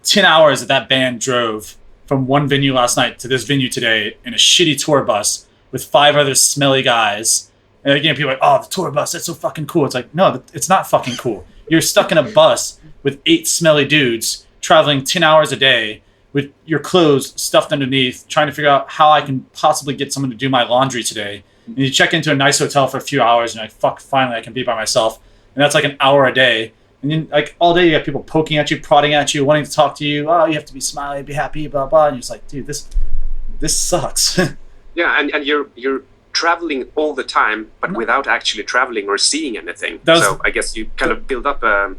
10 hours that band drove from one venue last night to this venue today in a shitty tour bus with 5 other smelly guys. And again, people are like, oh, the tour bus, that's so fucking cool. It's like, no, it's not fucking cool. You're stuck in a bus with 8 smelly dudes traveling 10 hours a day with your clothes stuffed underneath, trying to figure out how I can possibly get someone to do my laundry today. And you check into a nice hotel for a few hours and you're like, fuck, finally I can be by myself. And that's like an hour a day. And then like all day you have people poking at you, prodding at you, wanting to talk to you. Oh, you have to be smiley, be happy, blah, blah. And you're just like, dude, this sucks. Yeah, and you're traveling all the time, but without actually traveling or seeing anything. So I guess you kind of build up a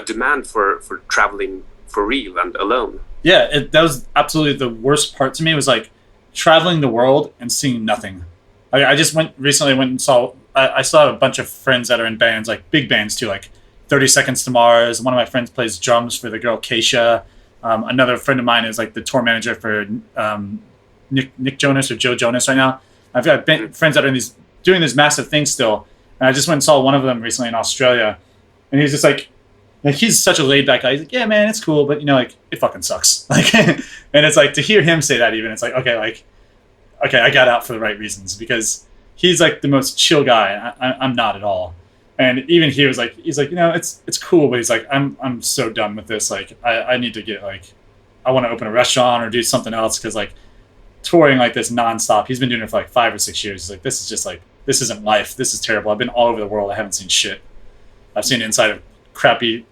demand for traveling for real and alone. Yeah, that was absolutely the worst part to me, was like traveling the world and seeing nothing. I just recently went and saw, I saw a bunch of friends that are in bands, like big bands too, like 30 Seconds to Mars. One of my friends plays drums for the girl Keisha. Another friend of mine is like the tour manager for Nick Jonas or Joe Jonas right now. I've got friends that are doing these massive things still. And I just went and saw one of them recently in Australia. And he was just like he's such a laid back guy. He's like, yeah, man, it's cool, but like it fucking sucks. Like, and it's like to hear him say that, even it's like, okay, I got out for the right reasons, because he's like the most chill guy. I'm not at all. And even he was like, he's like, it's cool, but he's like, I'm so done with this. Like, I need to get I want to open a restaurant or do something else, because like touring like this nonstop. He's been doing it for like 5 or 6 years. He's like, this is just like, this isn't life. This is terrible. I've been all over the world. I haven't seen shit. I've seen inside of crappy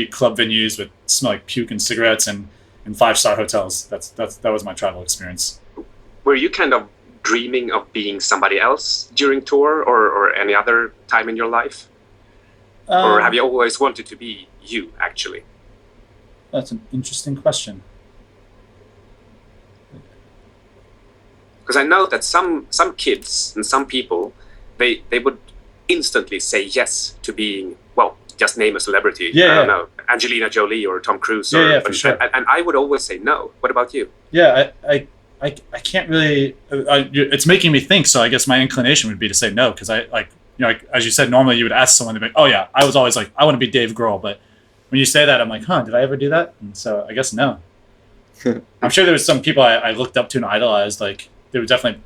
club venues with smell like puke and cigarettes and 5-star hotels. That was my travel experience. Were you kind of dreaming of being somebody else during tour or any other time in your life? Or have you always wanted to be you, actually? That's an interesting question. Because I know that some kids and some people, they would instantly say yes to being, well, just name a celebrity. Yeah, I don't know, Angelina Jolie or Tom Cruise. For sure. And I would always say no. What about you? Yeah, I can't really. It's making me think. So I guess my inclination would be to say no, because as you said, normally you would ask someone to be, oh yeah, I was always like, I want to be Dave Grohl, but when you say that, I'm like, did I ever do that? And so I guess no. I'm sure there was some people I looked up to and idolized. Like there were definitely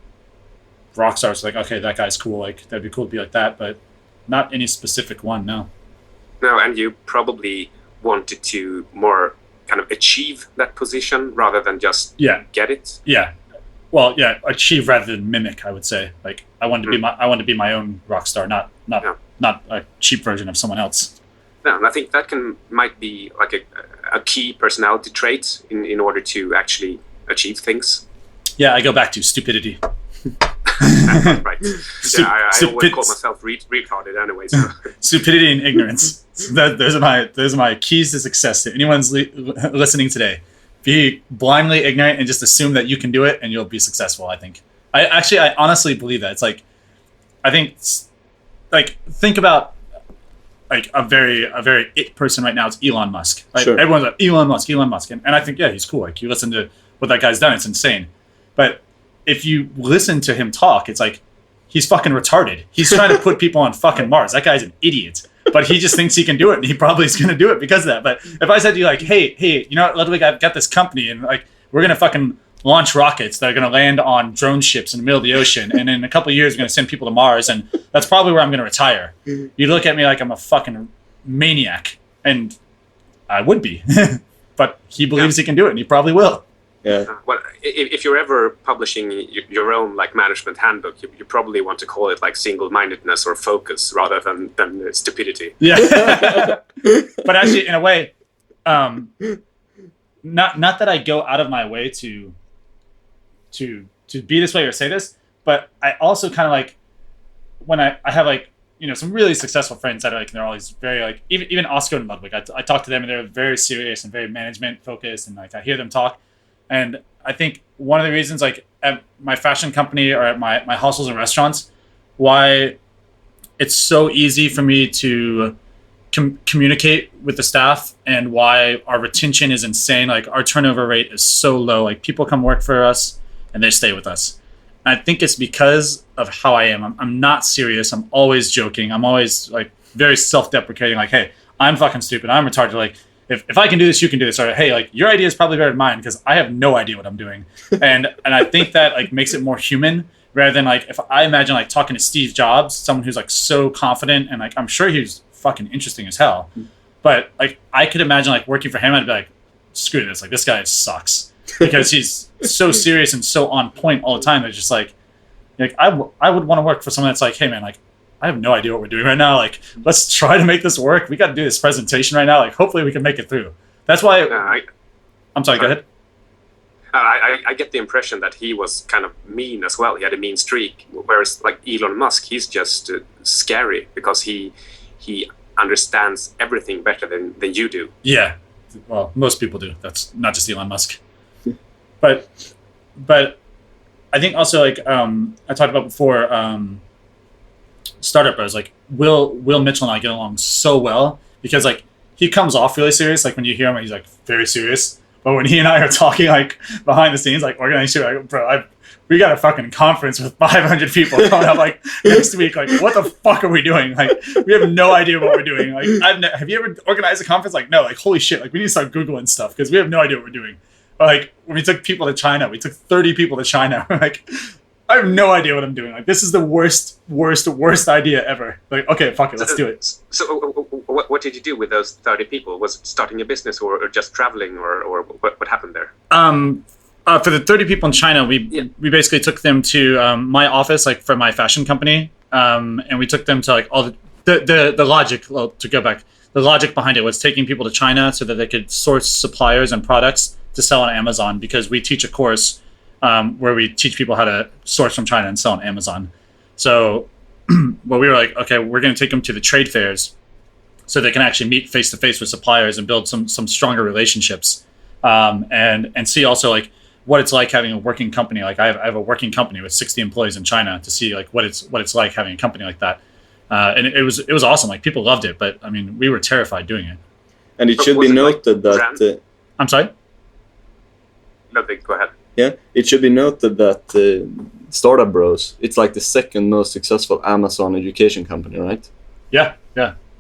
rock stars. Like, okay, that guy's cool. Like that'd be cool to be like that, but not any specific one. No. No, and you probably wanted to more kind of achieve that position rather than just get it. Yeah. Well, yeah, achieve rather than mimic, I would say. Like I wanted to be my own rock star, not a cheap version of someone else. No, and I think that might be like a key personality trait in order to actually achieve things. Yeah, I go back to stupidity. Right. Yeah, I always call myself retarded anyway. So. Stupidity and ignorance. Those are my keys to success to anyone's listening today. Be blindly ignorant and just assume that you can do it and you'll be successful. I think. I honestly believe that. It's like, I think, like think about like a very it person right now. It's Elon Musk. Right? Sure. Everyone's like Elon Musk, and I think he's cool. Like you listen to what that guy's done, it's insane. But if you listen to him talk, it's like he's fucking retarded. He's trying to put people on fucking Mars. That guy's an idiot. But he just thinks he can do it, and he probably is going to do it because of that. But if I said to you, like, hey, you know what, Ludwig, I've got this company, and like we're going to fucking launch rockets that are going to land on drone ships in the middle of the ocean, and in a couple of years we're going to send people to Mars, and that's probably where I'm going to retire. You'd look at me like I'm a fucking maniac, and I would be. But he believes he can do it, and he probably will. Yeah. Well, if you're ever publishing your own like management handbook, you probably want to call it like single-mindedness or focus rather than stupidity. Yeah. But actually, in a way, not that I go out of my way to be this way or say this, but I also kind of like when I have like some really successful friends that are like, they're always very like, even Oscar and Ludwig, I talk to them and they're very serious and very management focused, and like I hear them talk. And I think one of the reasons, like at my fashion company or at my hostels and restaurants, why it's so easy for me to communicate with the staff and why our retention is insane. Like our turnover rate is so low. Like people come work for us and they stay with us. And I think it's because of how I am. I'm not serious. I'm always joking. I'm always like very self-deprecating. Like, hey, I'm fucking stupid. I'm retarded. Like, if I can do this, you can do this. Or hey, like your idea is probably better than mine because I have no idea what I'm doing. And I think that like makes it more human rather than like if I imagine like talking to Steve Jobs, someone who's like so confident and like I'm sure he's fucking interesting as hell. But like I could imagine like working for him, I'd be like, screw this. Like this guy sucks because he's so serious and so on point all the time. They're just like I would want to work for someone that's like, hey man, like I have no idea what we're doing right now. Like, let's try to make this work. We got to do this presentation right now. Like, hopefully we can make it through. That's why. I'm sorry. Go ahead. I get the impression that he was kind of mean as well. He had a mean streak. Whereas, like Elon Musk, he's just scary because he understands everything better than you do. Yeah. Well, most people do. That's not just Elon Musk. But I think also like I talked about before. Startup Bros, like Will Mitchell and I get along so well because like he comes off really serious. Like when you hear him, he's like very serious. But when he and I are talking like behind the scenes, like organizing shit, like bro, we got a fucking conference with 500 people coming up like next week. Like what the fuck are we doing? Like we have no idea what we're doing. Like have you ever organized a conference? Like no. Like holy shit. Like we need to start Googling stuff because we have no idea what we're doing. But, like when we took people to China, we took 30 people to China. Like. I have no idea what I'm doing. Like, this is the worst idea ever. Like, okay, fuck it, let's do it. So, what did you do with those 30 people? Was it starting a business or just traveling, or what happened there? For the 30 people in China, we basically took them to my office, like for my fashion company, and we took them to like all the logic. Well, to go back, the logic behind it was taking people to China so that they could source suppliers and products to sell on Amazon because we teach a course. Where we teach people how to source from China and sell on Amazon. So well, we were like, okay, we're going to take them to the trade fairs so they can actually meet face to face with suppliers and build some stronger relationships and see also like what it's like having a working company. Like I have a working company with 60 employees in China to see like what it's like having a company like that. And it was awesome. Like people loved it, but I mean, we were terrified doing it. And it should be noted that... I'm sorry? Ludvig, go ahead. Yeah, it should be noted that Startup Bros, it's like the second most successful Amazon education company, right? Yeah.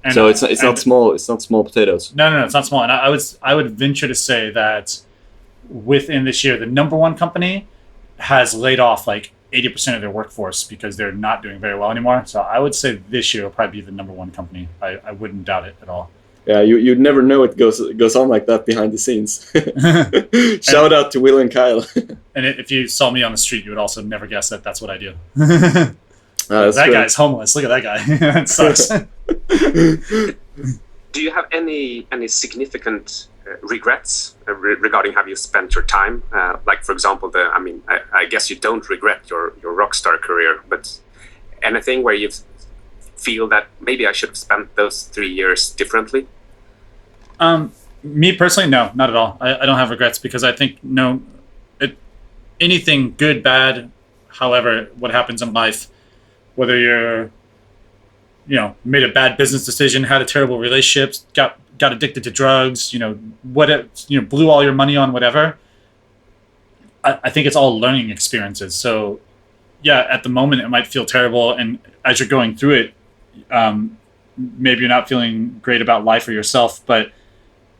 And, so it's not small. It's not small potatoes. No, it's not small. And I would venture to say that within this year, the number one company has laid off like 80% of their workforce because they're not doing very well anymore. So I would say this year will probably be the number one company. I wouldn't doubt it at all. Yeah, you'd never know it goes on like that behind the scenes. Shout out to Will and Kyle. And if you saw me on the street, you would also never guess that that's what I do. That guy's homeless. Look at that guy. It sucks. Do you have any significant regrets regarding how you spent your time? Like, for example, I guess you don't regret your rock star career, but anything where you feel that maybe I should have spent those 3 years differently? Me personally, no, not at all. I don't have regrets because I think anything good, bad, however, what happens in life, whether you're, made a bad business decision, had a terrible relationship, got addicted to drugs, blew all your money on whatever. I think it's all learning experiences. So yeah, at the moment it might feel terrible. And as you're going through it, maybe you're not feeling great about life or yourself, but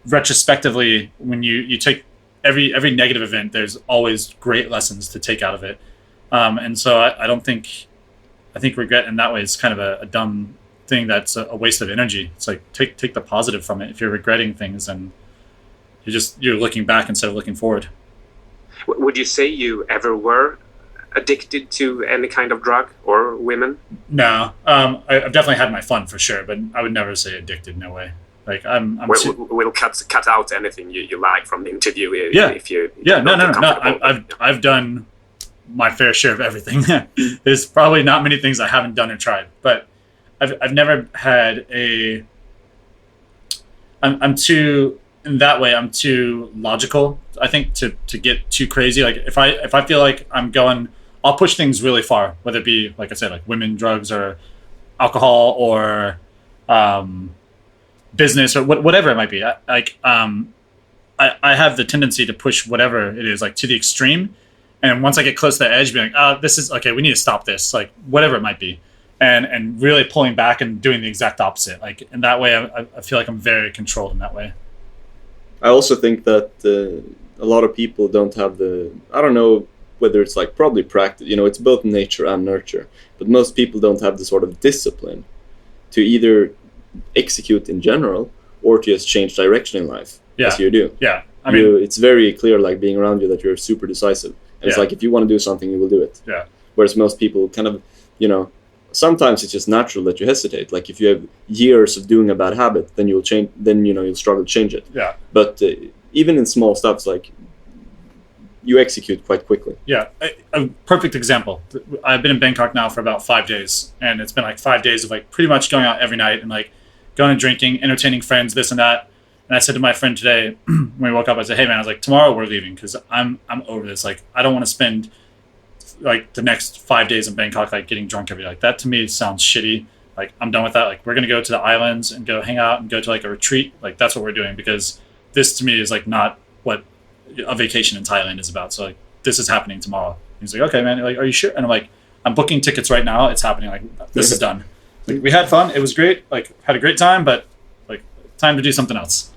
retrospectively, when you take every negative event, there's always great lessons to take out of it. And so I think regret in that way is kind of a dumb thing. That's a waste of energy. It's like take the positive from it. If you're regretting things, and you're looking back instead of looking forward. Would you say you ever were addicted to any kind of drug or women? No, I've definitely had my fun for sure, but I would never say addicted. No way. Like we'll cut out anything you like from the interview. No. I've done my fair share of everything. There's probably not many things I haven't done or tried, but I've never had a. I'm too in that way. I'm too logical. I think to get too crazy. Like if I feel like I'm going, I'll push things really far. Whether it be like I said, like women, drugs, or alcohol, or business, or whatever it might be. I have the tendency to push whatever it is like to the extreme, and once I get close to the edge, be like, oh, this is okay. We need to stop this. Like whatever it might be. And really pulling back and doing the exact opposite. Like in that way, I feel like I'm very controlled in that way. I also think that a lot of people don't have I don't know whether it's like probably practice, it's both nature and nurture, but most people don't have the sort of discipline to either execute in general or to just change direction in life as you do. Yeah. I mean, it's very clear, like being around you, that you're super decisive. And it's like, if you want to do something, you will do it. Yeah. Whereas most people kind of, sometimes it's just natural that you hesitate. Like if you have years of doing a bad habit, then you'll change. Then you'll struggle to change it. Yeah. But even in small stuff, like you execute quite quickly. Yeah. A perfect example. I've been in Bangkok now for about 5 days, and it's been like 5 days of like pretty much going out every night and like going and drinking, entertaining friends, this and that. And I said to my friend today when we woke up, I said, "Hey man, I was like, tomorrow we're leaving because I'm over this. Like I don't want to spend like the next 5 days in Bangkok like getting drunk every day. Like that to me sounds shitty. Like I'm done with that. Like we're gonna go to the islands and go hang out and go to like a retreat. Like that's what we're doing, because this to me is like not what a vacation in Thailand is about. So like this is happening tomorrow." He's like, "Okay man, like are you sure?" And I'm like, "I'm booking tickets right now. It's happening. Like this is done. Like we had fun. It was great. Like had a great time, but like time to do something else."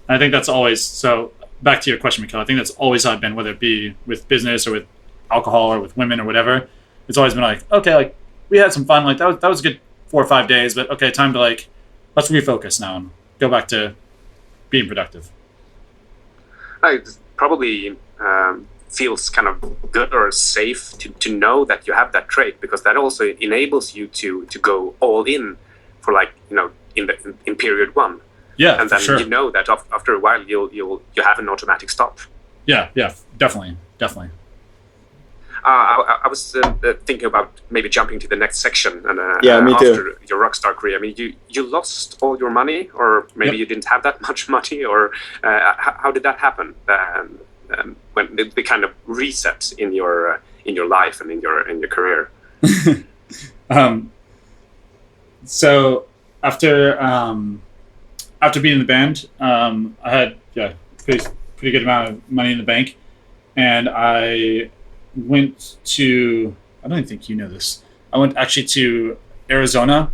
And I think that's always, so back to your question, Mikhail, I think that's always how I've been, whether it be with business or with alcohol or with women or whatever. It's always been like, okay, like we had some fun, like that was a good 4 or 5 days, but okay, time to like, let's refocus now and go back to being productive. It probably feels kind of good or safe to know that you have that trait, because that also enables you to go all in for like, in period one. Yeah, and then sure. you know that after a while you have an automatic stop. Yeah, definitely. I was thinking about maybe jumping to the next section, and me after too. your rockstar career. I mean, you lost all your money, or maybe you didn't have that much money, or how did that happen? When the kind of reset in your life and in your career. So after being in the band, I had pretty good amount of money in the bank, and I went to, I don't even think you know this, I went actually to Arizona,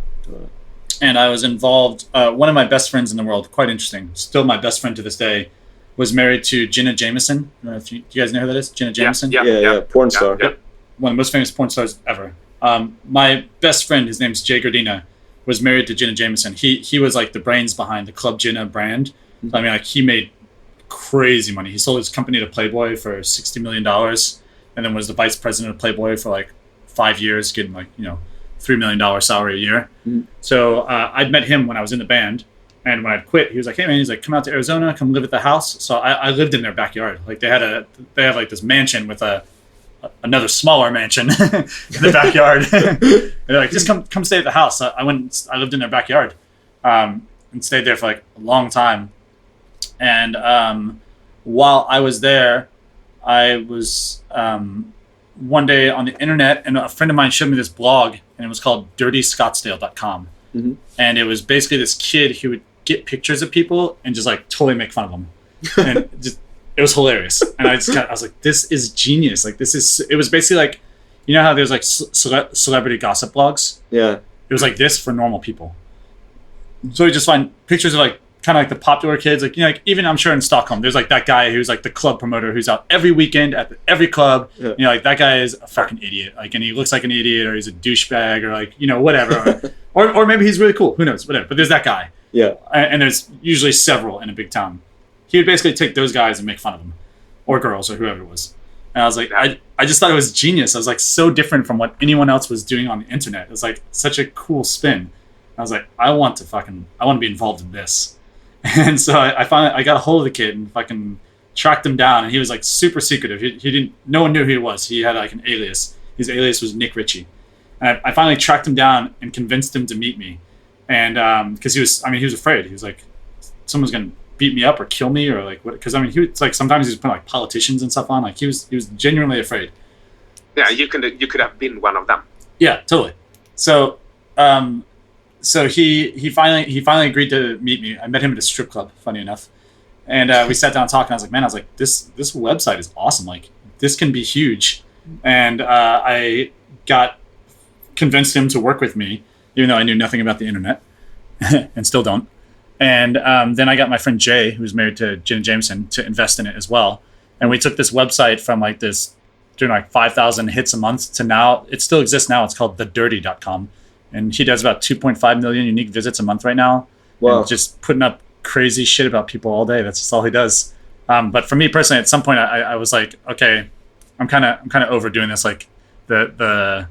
and I was involved, one of my best friends in the world, quite interesting, still my best friend to this day, was married to Jenna Jameson. I don't know if you guys know who that is, Jenna Jameson? Yeah, porn star. Yeah. One of the most famous porn stars ever. My best friend, his name's Jay Gardina, was married to Jenna Jameson. He was like the brains behind the Club Jenna brand. I mean, like he made crazy money. He sold his company to Playboy for $60 million, and then was the vice president of Playboy for like 5 years, getting like, $3 million salary a year. So I'd met him when I was in the band, and when I'd quit, he was like, "Hey man," he's like, "come out to Arizona, come live at the house." So I lived in their backyard. Like they have like this mansion with another smaller mansion in the backyard. They're like, "Just come stay at the house." I lived in their backyard, and stayed there for like a long time. And while I was there, I was one day on the internet, and a friend of mine showed me this blog, and it was called dirtyscottsdale.com. And it was basically this kid who would get pictures of people and just like totally make fun of them. And it was hilarious. And I was like, this is genius. Like it was basically like, you know how there's like celebrity gossip blogs? Yeah. It was like this for normal people. So you just find pictures of like, kind of like the popular kids, like, like even I'm sure in Stockholm, there's like that guy who's like the club promoter who's out every weekend at every club. Yeah. Like that guy is a fucking idiot. Like, and he looks like an idiot, or he's a douchebag, or like, whatever. or maybe he's really cool. Who knows? Whatever. But there's that guy. Yeah. And there's usually several in a big town. He would basically take those guys and make fun of them, or girls, or whoever it was. And I was like, I just thought it was genius. I was like, so different from what anyone else was doing on the internet. It was like such a cool spin. I was like, I want to be involved in this. And so I got a hold of the kid and fucking tracked him down, and he was like super secretive. No one knew who he was. He had like an alias. His alias was Nick Ritchie. And I finally tracked him down and convinced him to meet me. And because he was afraid. He was like, someone's going to beat me up or kill me or like what? Because he was like, sometimes he was putting like politicians and stuff on. Like he was genuinely afraid. Yeah, you could have been one of them. Yeah, totally. So he finally agreed to meet me. I met him at a strip club, funny enough. And we sat down talking. I was like, this website is awesome. Like, this can be huge. And I got convinced him to work with me, even though I knew nothing about the internet and still don't. And then I got my friend Jay, who's married to Jen Jameson, to invest in it as well. And we took this website from like this, doing like 5,000 hits a month to now, it still exists now. It's called thedirty.com. And he does about 2.5 million unique visits a month right now. Wow. And just putting up crazy shit about people all day. That's just all he does. But for me personally, at some point I was like, okay, I'm kind of overdoing this. Like the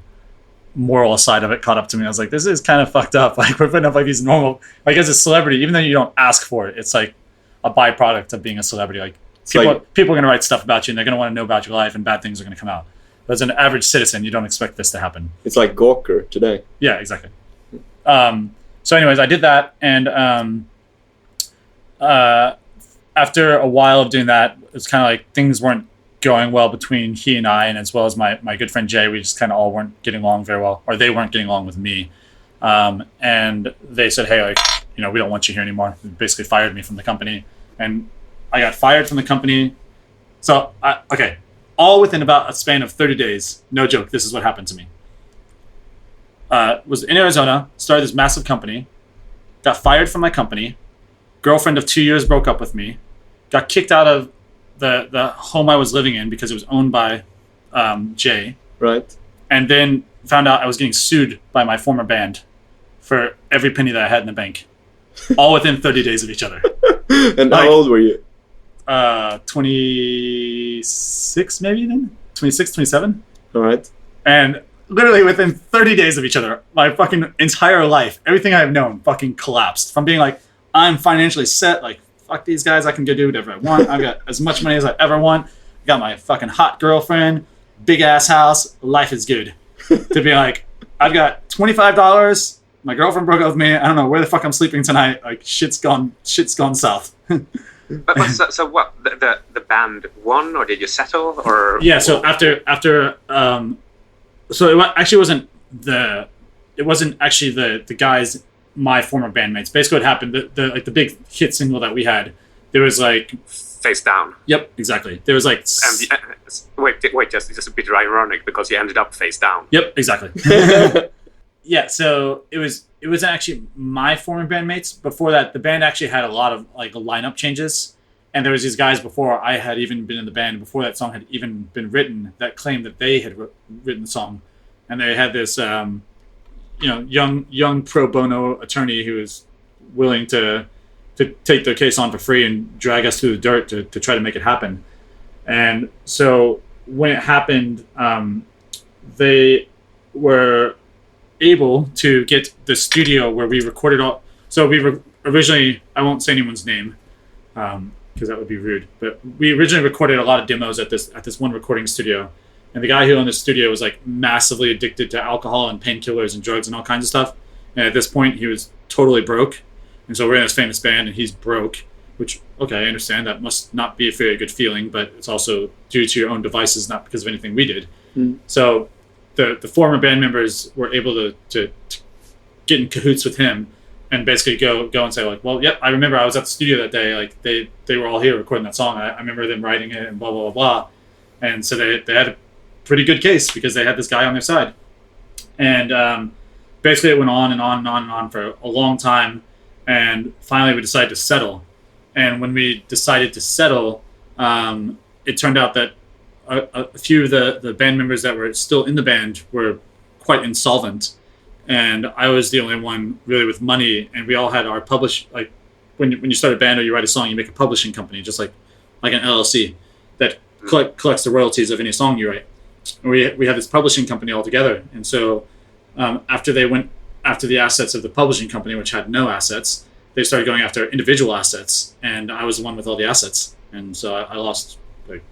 moral side of it caught up to me. I was like, this is kind of fucked up. Like we're putting up like these normal, like as a celebrity, even though you don't ask for it, it's like a byproduct of being a celebrity. Like people are going to write stuff about you and they're going to want to know about your life and bad things are going to come out. But as an average citizen, you don't expect this to happen. It's like Gawker today. Yeah, exactly. So anyways, I did that. And after a while of doing that, it's kind of like things weren't going well between he and I, and as well as my good friend Jay. We just kind of all weren't getting along very well, or they weren't getting along with me. And they said, hey, like, we don't want you here anymore. They basically fired me from the company. And I got fired from the company. So, all within about a span of 30 days. No joke, this is what happened to me. Was in Arizona, started this massive company, got fired from my company, girlfriend of 2 years broke up with me, got kicked out of the home I was living in because it was owned by Jay. Right. And then found out I was getting sued by my former band for every penny that I had in the bank. All within 30 days of each other. And how old were you? 26 maybe then? 26, 27? All right. And literally within 30 days of each other, my fucking entire life, everything I've known fucking collapsed. From being like, I'm financially set, like, fuck these guys, I can go do whatever I want. I've got as much money as I ever want. I got my fucking hot girlfriend, big ass house, life is good. To be like, I've got $25, my girlfriend broke up with me, I don't know where the fuck I'm sleeping tonight, like shit's gone south. But so what, the band won, or did you settle, or? Yeah, so after so it actually wasn't the guys, my former bandmates. Basically what happened, the big hit single that we had, there was like Face Down. Yep, exactly. There was like wait, just a bit ironic because you ended up face down. Yep, exactly. Yeah, so it wasn't actually my former bandmates. Before that, the band actually had a lot of like lineup changes, and there was these guys before I had even been in the band, before that song had even been written, that claimed that they had written the song, and they had this young pro bono attorney who was willing to take their case on for free and drag us through the dirt to try to make it happen. And so when it happened, they were able to get the studio where we recorded all. So we originally, I won't say anyone's name because that would be rude, but we originally recorded a lot of demos at this one recording studio. And the guy who owned the studio was like massively addicted to alcohol and painkillers and drugs and all kinds of stuff. And at this point, he was totally broke. And so we're in this famous band and he's broke, which, okay, I understand. That must not be a very good feeling, but it's also due to your own devices, not because of anything we did. Mm. So the former band members were able to get in cahoots with him and basically go and say like, well, yep, I remember I was at the studio that day. Like they were all here recording that song. I remember them writing it and blah, blah, blah, blah. And so they had a pretty good case because they had this guy on their side. And basically it went on and on and on and on for a long time. And finally we decided to settle. And when we decided to settle, it turned out that a few of the band members that were still in the band were quite insolvent. And I was the only one really with money. And we all had our like when you start a band or you write a song, you make a publishing company, just like an LLC that collects the royalties of any song you write. And we had this publishing company all together. And so after they went after the assets of the publishing company, which had no assets, they started going after individual assets, and I was the one with all the assets, and so I lost like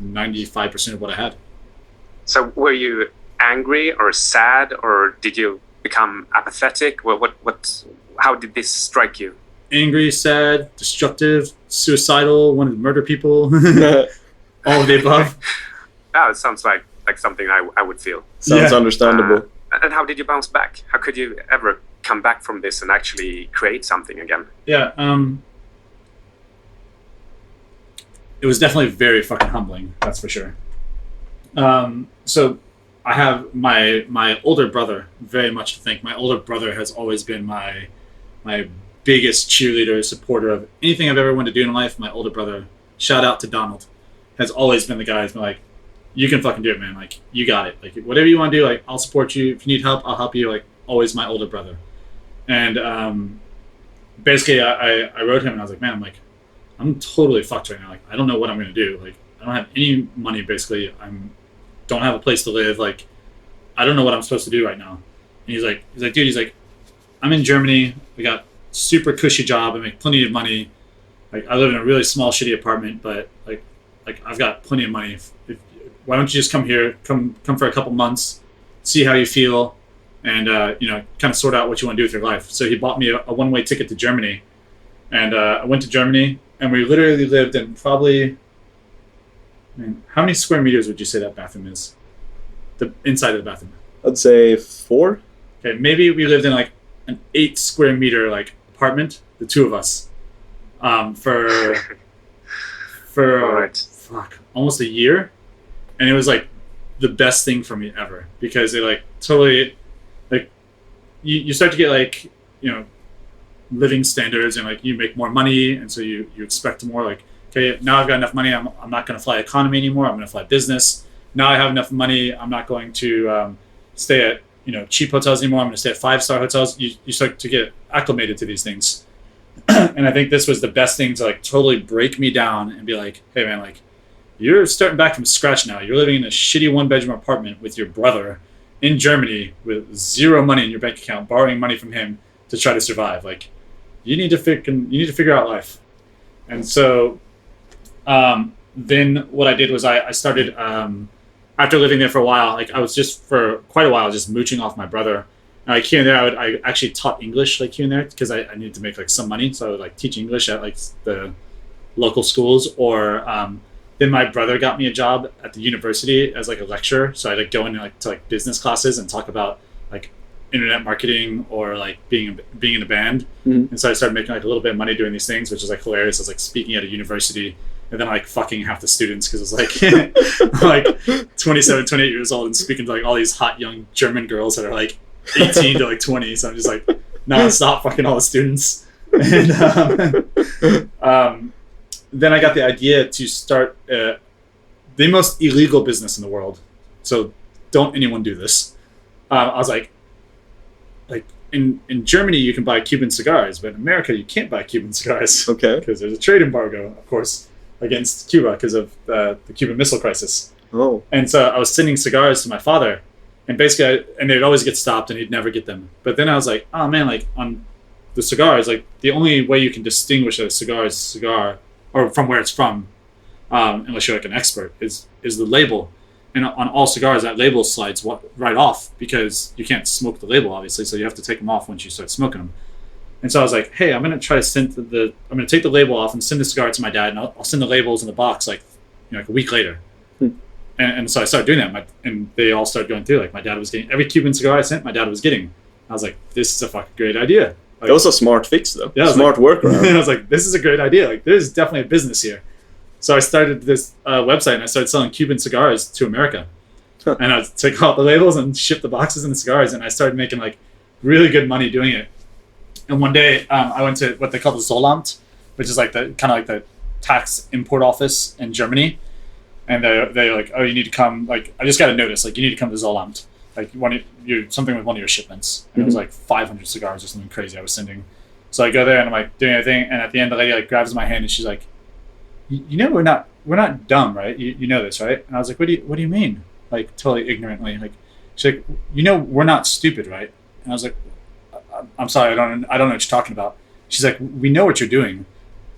95% of what I had. So were you angry or sad, or did you become apathetic? How did this strike you? Angry, sad, destructive, suicidal, wanted to murder people. All of the above. It sounds like something I would feel. Sounds understandable. And how did you bounce back? How could you ever come back from this and actually create something again? Yeah, it was definitely very fucking humbling, that's for sure. So I have my older brother very much to thank. My older brother has always been my biggest cheerleader, supporter of anything I've ever wanted to do in life. My older brother, shout out to Donald, has always been the guy who's been like, you can fucking do it, man. Like, you got it. Like, whatever you want to do, like, I'll support you. If you need help, I'll help you. Like, always my older brother. And basically, I wrote him and I was like, man, I'm totally fucked right now. Like, I don't know what I'm going to do. Like, I don't have any money, basically. Don't have a place to live. Like, I don't know what I'm supposed to do right now. And he's like, dude, I'm in Germany. We got super cushy job. I make plenty of money. Like, I live in a really small, shitty apartment, but like I've got plenty of money. Why don't you just come here, come for a couple months, see how you feel, and kind of sort out what you want to do with your life. So he bought me a one-way ticket to Germany, and I went to Germany, and we literally lived in probably, how many square meters would you say that bathroom is? The inside of the bathroom. I'd say 4. Okay, maybe we lived in like an 8 square meter like apartment, the two of us, for almost a year. And it was like the best thing for me ever, because it like totally, like, you start to get like, living standards, and like you make more money, and so you expect more. Like, okay, now I've got enough money, I'm not going to fly economy anymore, I'm going to fly business. Now I have enough money, I'm not going to stay at cheap hotels anymore, I'm going to stay at 5-star hotels. You start to get acclimated to these things. And I think this was the best thing to like totally break me down and be like, hey man, like, you're starting back from scratch now. You're living in a shitty 1-bedroom apartment with your brother in Germany with 0 money in your bank account, borrowing money from him to try to survive. Like, you need to figure out life. And so then what I did was I started, after living there for a while, like I was just for quite a while just mooching off my brother. Like here and there, I actually taught English like here and there, because I needed to make like some money. So I would like teach English at like the local schools, or then my brother got me a job at the university as like a lecturer. So I'd like go into like to like business classes and talk about like internet marketing or like being in a band. Mm-hmm. And so I started making like a little bit of money doing these things, which is like hilarious. I was like speaking at a university, and then like fucking half the students, because it's like like 27, 28 years old and speaking to like all these hot young German girls that are like 18 to like 20. So I'm just like non-stop fucking all the students. And then I got the idea to start the most illegal business in the world. So don't anyone do this. I was like in Germany you can buy Cuban cigars, but in America you can't buy Cuban cigars. Okay. Because there's a trade embargo, of course, against Cuba because of the Cuban Missile Crisis. Oh. And so I was sending cigars to my father, and basically, and they'd always get stopped and he'd never get them. But then I was like, oh man, like on the cigars, like the only way you can distinguish that a cigar is a cigar, or from where it's from, unless you're like an expert, is the label. And on all cigars, that label slides right off, because you can't smoke the label, obviously, so you have to take them off once you start smoking them. And so I was like, hey, I'm gonna try to I'm gonna take the label off and send the cigar to my dad, and I'll send the labels in the box like a week later. And so I started doing that, and they all started going through. Like my dad was getting every Cuban cigar I sent. My dad was getting. I was like, this is a fucking great idea. Like, that was a smart fix, though. Yeah, smart workaround. I was like, this is a great idea. Like, there's definitely a business here. So I started this website, and I started selling Cuban cigars to America. And I would take out the labels and ship the boxes and the cigars, and I started making like really good money doing it. And one day, I went to what they call the Zollamt, which is like the kind of like the tax import office in Germany. And they're like, oh, you need to come. Like, I just got a notice, like, you need to come to Zollamt. Like, something with one of your shipments. And it was like 500 cigars or something crazy I was sending. So I go there and I'm like doing everything. And at the end, the lady like grabs my hand and she's like, you know, we're not dumb, right? You know this, right? And I was like, what do you mean? Like, totally ignorantly. Like, she's like, you know, we're not stupid, right? And I was like, I'm sorry, I don't know what you're talking about. She's like, we know what you're doing. And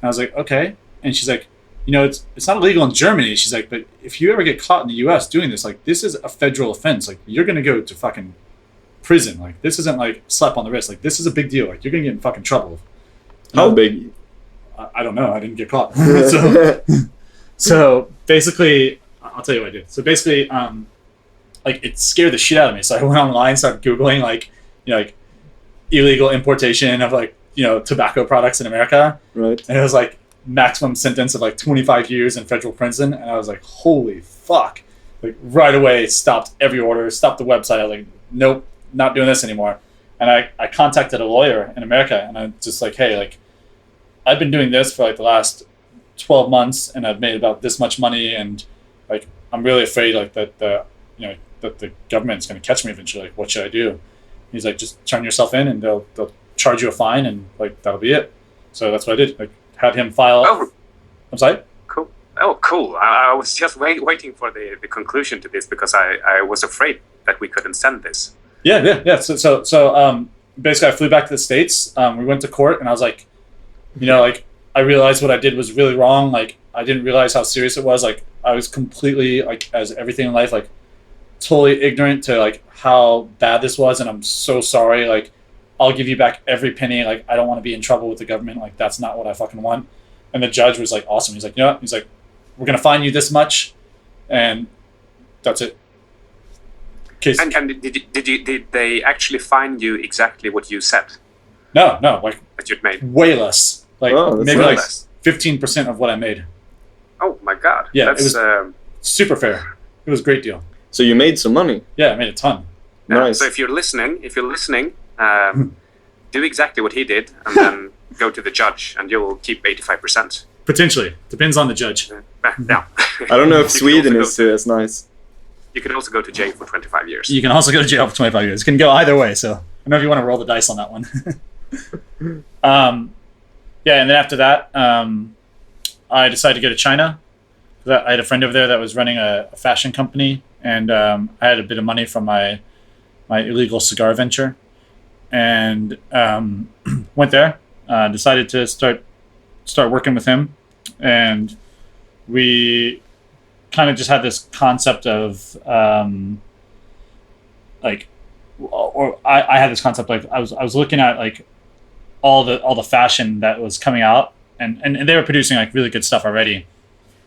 I was like, okay. And she's like, it's not illegal in Germany. She's like, but if you ever get caught in the U.S. doing this, like, this is a federal offense. Like, you're gonna go to fucking prison. Like, this isn't like slap on the wrist. Like, this is a big deal. Like, you're gonna get in fucking trouble. How big? I don't know. I didn't get caught. So basically, I'll tell you what I did. So basically, like, it scared the shit out of me. So I went online, started Googling, like, like illegal importation of, like, tobacco products in America. Right. And it was like maximum sentence of like 25 years in federal prison. And I was like, holy fuck. Like, right away, stopped every order, stopped the website. I was like, nope, not doing this anymore. And I contacted a lawyer in America, and I'm just like, hey, like, I've been doing this for like the last 12 months, and I've made about this much money, and like, I'm really afraid like that the government's going to catch me eventually. Like, what should I do? He's like, just turn yourself in, and they'll charge you a fine, and like, that'll be it. So that's what I did. Like, had him file. Oh, I'm sorry. Cool. Oh, cool. I was just waiting for the conclusion to this, because I was afraid that we couldn't send this. Yeah. So basically, I flew back to the States. We went to court, and I was like, like, I realized what I did was really wrong. Like, I didn't realize how serious it was. Like, I was completely, like, as everything in life, like, totally ignorant to like how bad this was, and I'm so sorry. Like, I'll give you back every penny. Like, I don't want to be in trouble with the government. Like, that's not what I fucking want. And the judge was like, awesome. He's like, he's like, we're gonna fine you this much, and that's it. Case. And did they actually fine you exactly what you said? No, like, that you'd made way less. Like, maybe like less. 15% of what I made. Oh my god! Yeah, that's, it was super fair. It was a great deal. So you made some money. Yeah, I made a ton. Nice. So if you're listening, do exactly what he did, and then go to the judge, and you'll keep 85%. Potentially, depends on the judge. Yeah. I don't know if Sweden is as nice. You could also go to jail for 25 years. You can also go to jail for 25 years. It can go either way. So I don't know if you want to roll the dice on that one. Yeah, and then after that, I decided to go to China. I had a friend over there that was running a fashion company, and I had a bit of money from my illegal cigar venture, and went there. Decided to start working with him, and we kind of just had this concept of like, or I had this concept, like, I was looking at like all the fashion that was coming out, and they were producing like really good stuff already.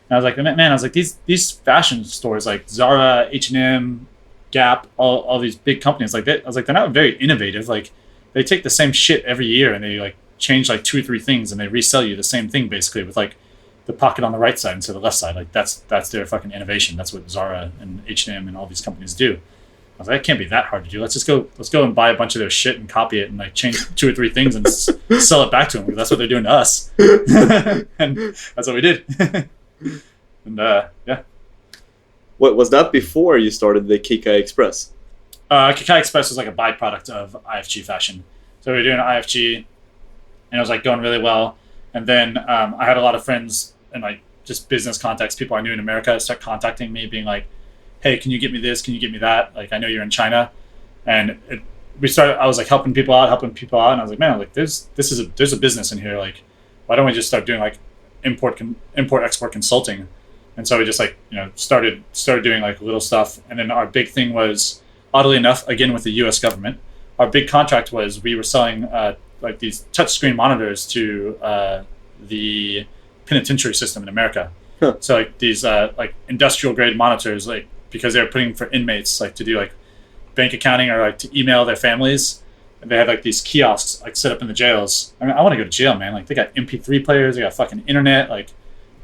And I was like, man, these fashion stores like Zara, H&M, Gap, all these big companies, like, I was like, they're not very innovative. Like, they take the same shit every year, and they like change like 2 or 3 things, and they resell you the same thing basically with like the pocket on the right side instead of the left side. Like, that's their fucking innovation. That's what Zara and H&M and all these companies do. I was like, that can't be that hard to do. Let's go and buy a bunch of their shit and copy it and like change 2 or 3 things and sell it back to them, because that's what they're doing to us. And that's what we did. And yeah. What was that before you started the Kikai Express? Kikai Express was like a byproduct of IFG fashion. So we were doing IFG, and it was like going really well. And then I had a lot of friends and like just business contacts, people I knew in America, start contacting me, being like, "Hey, can you get me this? Can you get me that? Like, I know you're in China." And I was like helping people out, and I was like, man, like there's a business in here. Like, why don't we just start doing like import export consulting? And so we just like, started doing like little stuff. And then our big thing was, oddly enough, again with the U.S. government, our big contract was we were selling like these touchscreen monitors to the penitentiary system in America. Huh. So like these like industrial grade monitors, like because they were putting for inmates like to do like bank accounting or like to email their families. And they had like these kiosks like set up in the jails. I mean, I want to go to jail, man. Like, they got MP3 players, they got fucking internet. Like,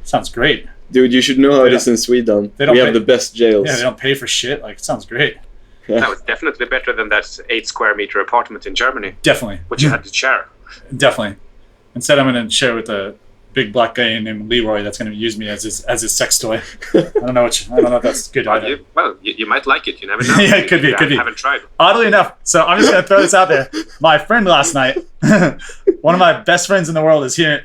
sounds great. Dude, you should know how it is in Sweden. We have the best jails. Yeah, they don't pay for shit. Like, it sounds great. Yeah. No, it's definitely better than that 8 square meter apartment in Germany. Definitely. Which you had to share. Definitely. Instead, I'm going to share with a big black guy named Leroy that's going to use me as his sex toy. I don't know if that's good either. You might like it. You never know. Yeah, it could be. I haven't tried. Oddly enough, so I'm just going to throw this out there. My friend last night, one of my best friends in the world is here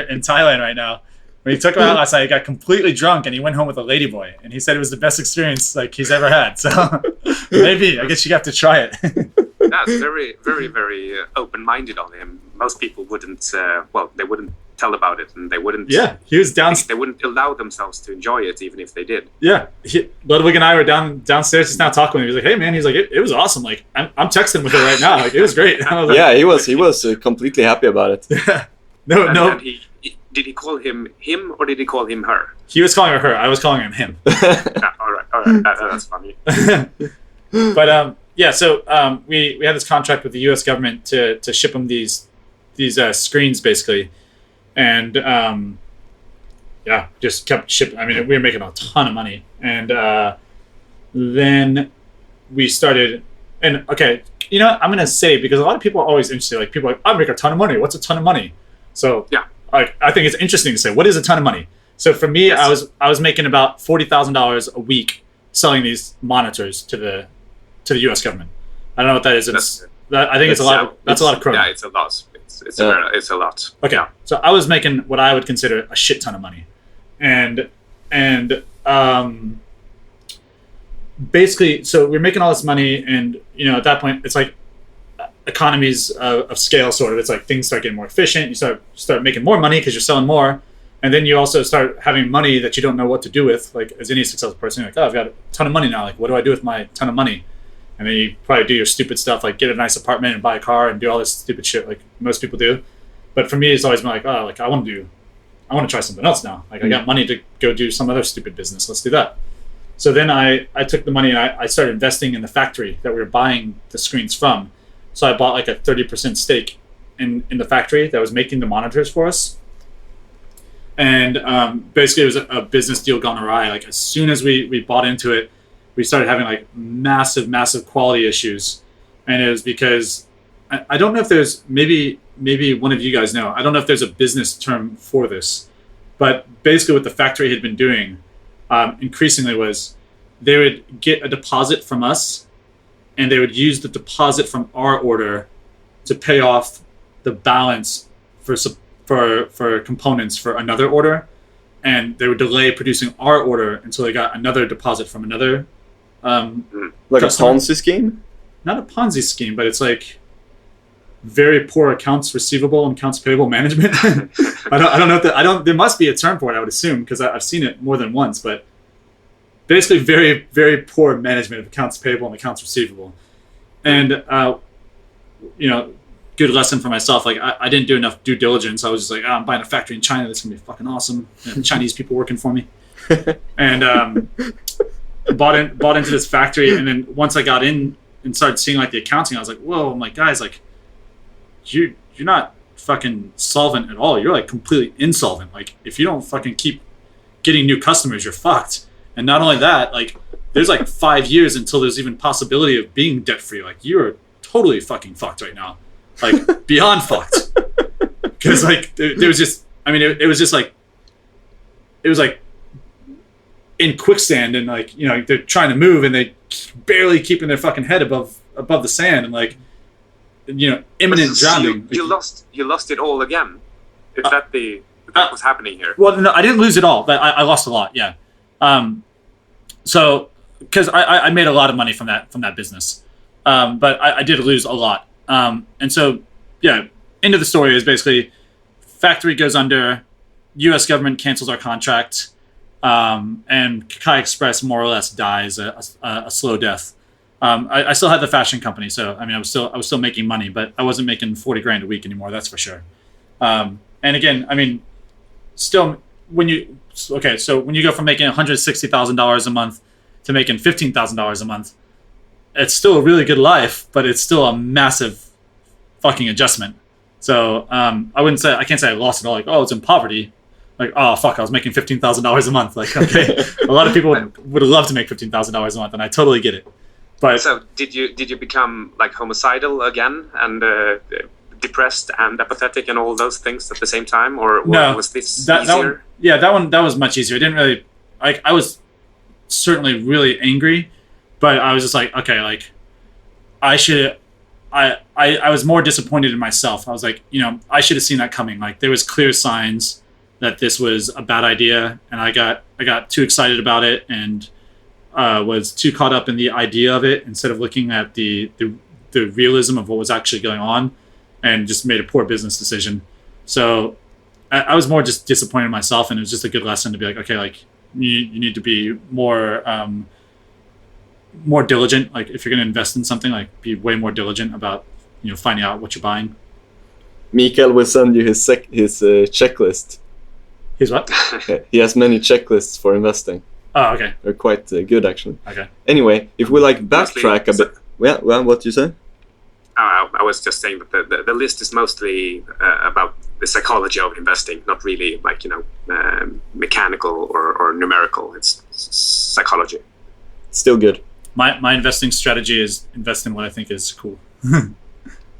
in Thailand right now. When he took him out last night, he got completely drunk and he went home with a ladyboy. And he said it was the best experience like he's ever had. So maybe, I guess you have to try it. That's very, very, very open-minded on him. Most people wouldn't, they wouldn't tell about it, and they wouldn't. Yeah, he was down. They wouldn't allow themselves to enjoy it, even if they did. Yeah, Ludwig and I were downstairs just now talking with him. He was like, "Hey man," he's like, "It was awesome. Like I'm texting with her right now. Like it was great." I was like, yeah, he was completely happy about it. no. And did he call him or did he call him her? He was calling her. I was calling him him. All right. That's funny. But yeah, so we had this contract with the U.S. government to ship them these screens basically, and yeah, just kept shipping. I mean, we were making a ton of money, and then we started. And okay, you know, I'm gonna say, because a lot of people are always interested. Like people are like, I make a ton of money. What's a ton of money? So yeah, I think it's interesting to say, what is a ton of money? So for me, yes. I was making about $40,000 a week selling these monitors to the U.S. government. I don't know what that is. I think it's a lot. That's a lot of krona. Yeah, it's a lot. It's a lot. Okay, yeah. So I was making what I would consider a shit ton of money, and basically, so we're making all this money, and you know, at that point, it's like economies of scale, sort of. It's like things start getting more efficient. You start making more money because you're selling more, and then you also start having money that you don't know what to do with. Like as any successful person, you're like, oh, I've got a ton of money now. Like, what do I do with my ton of money? And then you probably do your stupid stuff, like get a nice apartment and buy a car and do all this stupid shit, like most people do. But for me, it's always been like, oh, like I want to try something else now. Like I got money to go do some other stupid business. Let's do that. So then I took the money and I started investing in the factory that we were buying the screens from. So I bought like a 30% stake in the factory that was making the monitors for us. And basically it was a business deal gone awry. Like as soon as we bought into it, we started having like massive quality issues. And it was because I don't know if there's, maybe one of you guys know, I don't know if there's a business term for this, but basically what the factory had been doing increasingly was they would get a deposit from us, and they would use the deposit from our order to pay off the balance for components for another order, and they would delay producing our order until they got another deposit from another like customer. A Ponzi scheme? Not a Ponzi scheme, but it's like very poor accounts receivable and accounts payable management. I don't know if there must be a term for it, I would assume, because I've seen it more than once, but basically very, very poor management of accounts payable and accounts receivable. And, you know, good lesson for myself. Like I didn't do enough due diligence. I was just like, I'm buying a factory in China. That's going to be fucking awesome. And Chinese people working for me. And bought into this factory. And then once I got in and started seeing like the accounting, I was like, whoa, I'm like, guys, like, you're not fucking solvent at all. You're like completely insolvent. Like if you don't fucking keep getting new customers, you're fucked. And not only that, like there's like 5 years until there's even possibility of being debt free. Like you're totally fucking fucked right now, like beyond fucked. Because like there was just, I mean, it was like in quicksand, and like, you know, they're trying to move and they barely keeping their fucking head above the sand, and like, you know, imminent drowning. You lost it all again. Is that what's happening here? Well, no, I didn't lose it all, but I lost a lot. Yeah. So because I made a lot of money from that business, but I did lose a lot. And so yeah, end of the story is basically factory goes under, U.S. government cancels our contract, and Kai Express more or less dies a slow death. I still had the fashion company, so I mean, I was still making money, but I wasn't making $40,000 a week anymore. That's for sure. And again, I mean, still when you go from making $160,000 a month to making $15,000 a month, it's still a really good life, but it's still a massive fucking adjustment. So I can't say I lost it all. Like, oh, it's in poverty. Like, oh fuck, I was making $15,000 a month. Like, okay, a lot of people would love to make $15,000 a month, and I totally get it. But so did you become like homicidal again and depressed and apathetic and all those things at the same time, or was this easier? That was much easier. I didn't really like. I was certainly really angry, but I was just like, okay, like I was more disappointed in myself. I was like, you know, I should have seen that coming. Like there was clear signs that this was a bad idea, and I got too excited about it and was too caught up in the idea of it instead of looking at the realism of what was actually going on, and just made a poor business decision. So I was more just disappointed in myself, and it was just a good lesson to be like, okay, like you need to be more diligent. Like if you're going to invest in something, like be way more diligent about finding out what you're buying. Mikael will send you his checklist. His what? He has many checklists for investing. Oh, okay. They're quite good, actually. Okay. Anyway, if we backtrack a bit. Well, what you say? I was just saying that the list is mostly about the psychology of investing, not really like mechanical or numerical. It's psychology. Still good. My investing strategy is invest in what I think is cool.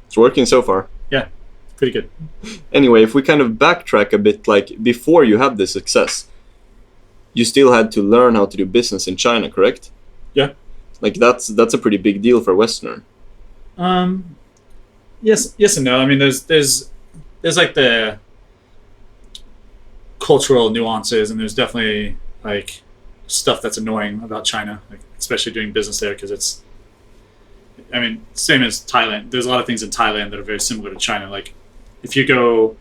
It's working so far. Yeah, pretty good. Anyway, if we kind of backtrack a bit, like before you had this success, you still had to learn how to do business in China, correct? Yeah. Like that's a pretty big deal for a Westerner. Yes and no. I mean, there's like the cultural nuances, and there's definitely like stuff that's annoying about China, like especially doing business there, because it's, I mean, same as Thailand. There's a lot of things in Thailand that are very similar to China. Like if you go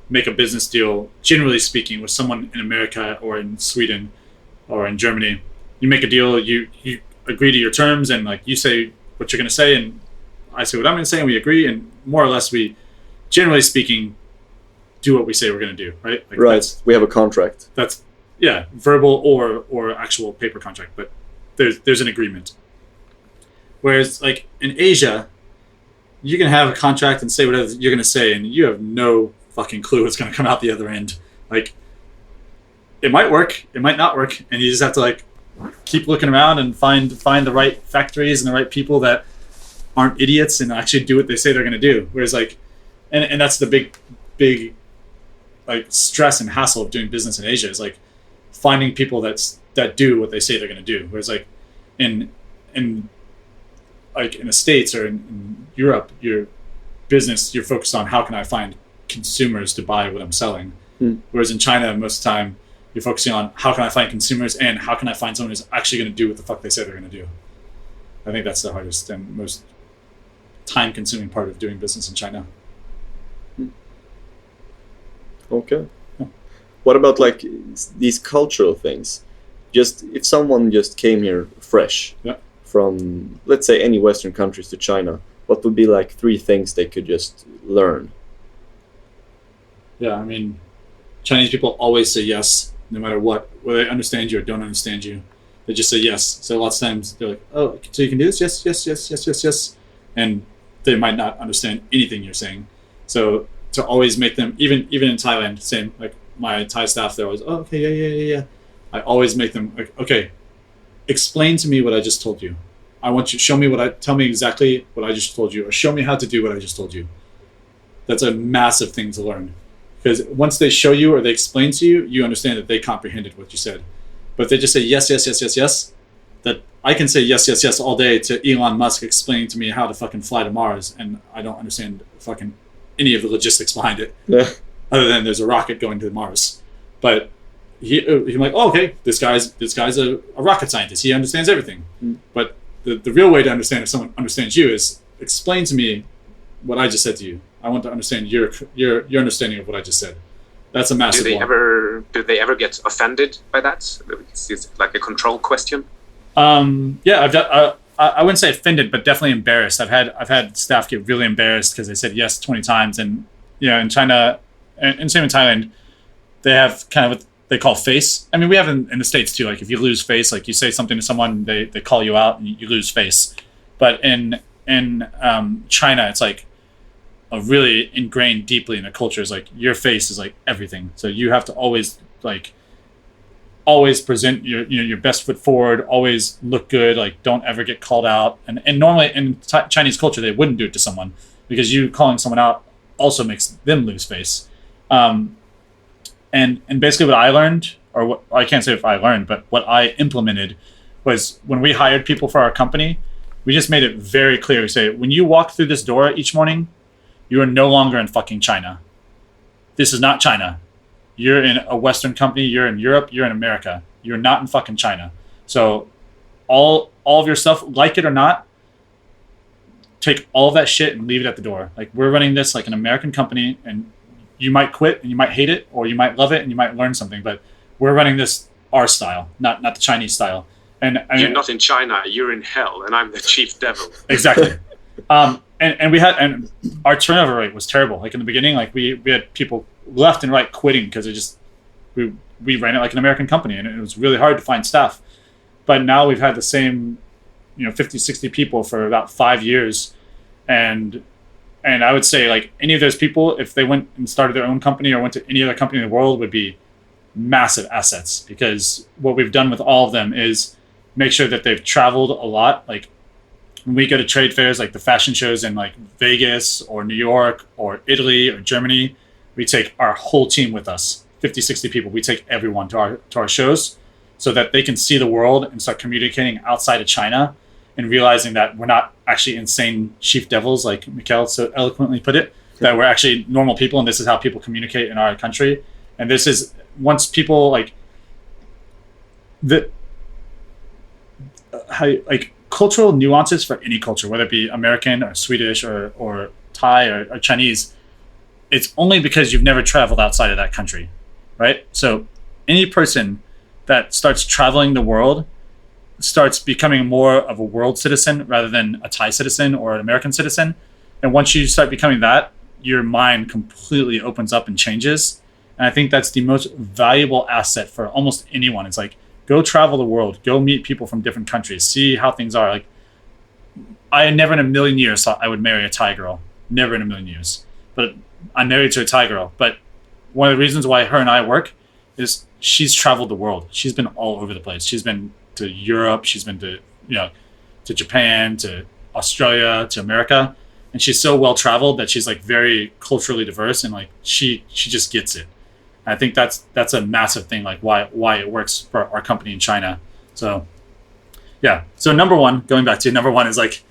make a business deal, generally speaking, with someone in America or in Sweden or in Germany, you make a deal, you agree to your terms, and like you say what you're going to say, and I say what I'm going to say, and we agree, and more or less we, generally speaking, do what we say we're going to do, right? Like right. We have a contract. That's verbal or actual paper contract, but there's an agreement. Whereas like in Asia, you can have a contract and say whatever you're going to say, and you have no fucking clue what's going to come out the other end. Like it might work, it might not work, and you just have to like keep looking around and find the right factories and the right people that aren't idiots and actually do what they say they're going to do. Whereas like, and that's the big like stress and hassle of doing business in Asia, is like finding people that do what they say they're going to do. Whereas like in the States or in Europe, your business, you're focused on how can I find consumers to buy what I'm selling. Whereas in China, most of the time you're focusing on how can I find consumers and how can I find someone who's actually going to do what the fuck they say they're going to do. I think that's the hardest and most time-consuming part of doing business in China. Okay. Yeah. What about like these cultural things? Just if someone just came here fresh from, let's say, any Western countries to China, what would be like 3 things they could just learn? Yeah, I mean, Chinese people always say yes, no matter what, whether they understand you or don't understand you. They just say yes. So lots of times they're like, oh, so you can do this? Yes. And they might not understand anything you're saying. So to always make them, even in Thailand, same, like my Thai staff, they're always, oh, okay, yeah. I always make them like, okay, explain to me what I just told you. I want you, tell me exactly what I just told you, or show me how to do what I just told you. That's a massive thing to learn. Because once they show you or they explain to you, you understand that they comprehended what you said. But if they just say yes, that I can say yes all day to Elon Musk explaining to me how to fucking fly to Mars, and I don't understand fucking any of the logistics behind it. Yeah. Other than there's a rocket going to Mars. But he's like, oh, okay, this guy's a rocket scientist. He understands everything. But the real way to understand if someone understands you is explain to me what I just said to you. I want to understand your understanding of what I just said. That's a massive one. Do they ever get offended by that? It's like a control question. Yeah, I wouldn't say offended, but definitely embarrassed. I've had staff get really embarrassed because they said yes 20 times, and in China and same in Thailand, they have kind of what they call face. I mean, we have in the States too. Like if you lose face, like you say something to someone, they call you out and you lose face. But in China, it's like a really ingrained deeply in the culture is like your face is like everything. So you have to always present your best foot forward, always look good, like don't ever get called out. And normally in Chinese culture, they wouldn't do it to someone because you calling someone out also makes them lose face. And basically what I learned, or what I can't say if I learned, but what I implemented was when we hired people for our company, we just made it very clear. We say, when you walk through this door each morning, you are no longer in fucking China. This is not China. You're in a Western company. You're in Europe. You're in America. You're not in fucking China. So all of your stuff, like it or not, take all of that shit and leave it at the door. Like we're running this like an American company, and you might quit and you might hate it, or you might love it and you might learn something. But we're running this our style, not the Chinese style. And you're not in China, you're in hell, and I'm the chief devil. Exactly. And our turnover rate was terrible. Like in the beginning, like we had people left and right quitting because we ran it like an American company, and it was really hard to find staff. But now we've had the same, 50, 60 people for about 5 years. And I would say like any of those people, if they went and started their own company or went to any other company in the world, would be massive assets, because what we've done with all of them is make sure that they've traveled a lot. Like when we go to trade fairs, like the fashion shows in like Vegas or New York or Italy or Germany, we take our whole team with us, 50, 60 people. We take everyone to our shows so that they can see the world and start communicating outside of China and realizing that we're not actually insane chief devils, like Mikael so eloquently put it, that we're actually normal people, and this is how people communicate in our country. And this is, once people like cultural nuances for any culture, whether it be American or Swedish or Thai or Chinese, it's only because you've never traveled outside of that country, right? So any person that starts traveling the world starts becoming more of a world citizen rather than a Thai citizen or an American citizen. And once you start becoming that, your mind completely opens up and changes. And I think that's the most valuable asset for almost anyone. It's like, go travel the world, go meet people from different countries, see how things are. Like, I never in a million years thought I would marry a Thai girl. Never in a million years. But I'm married to a Thai girl. But one of the reasons why her and I work is she's traveled the world. She's been all over the place. She's been to Europe, she's been to to Japan, to Australia, to America, and she's so well traveled that she's like very culturally diverse, and like she just gets it. And I think that's a massive thing, like why it works for our company in China. So yeah. So going back to number one is like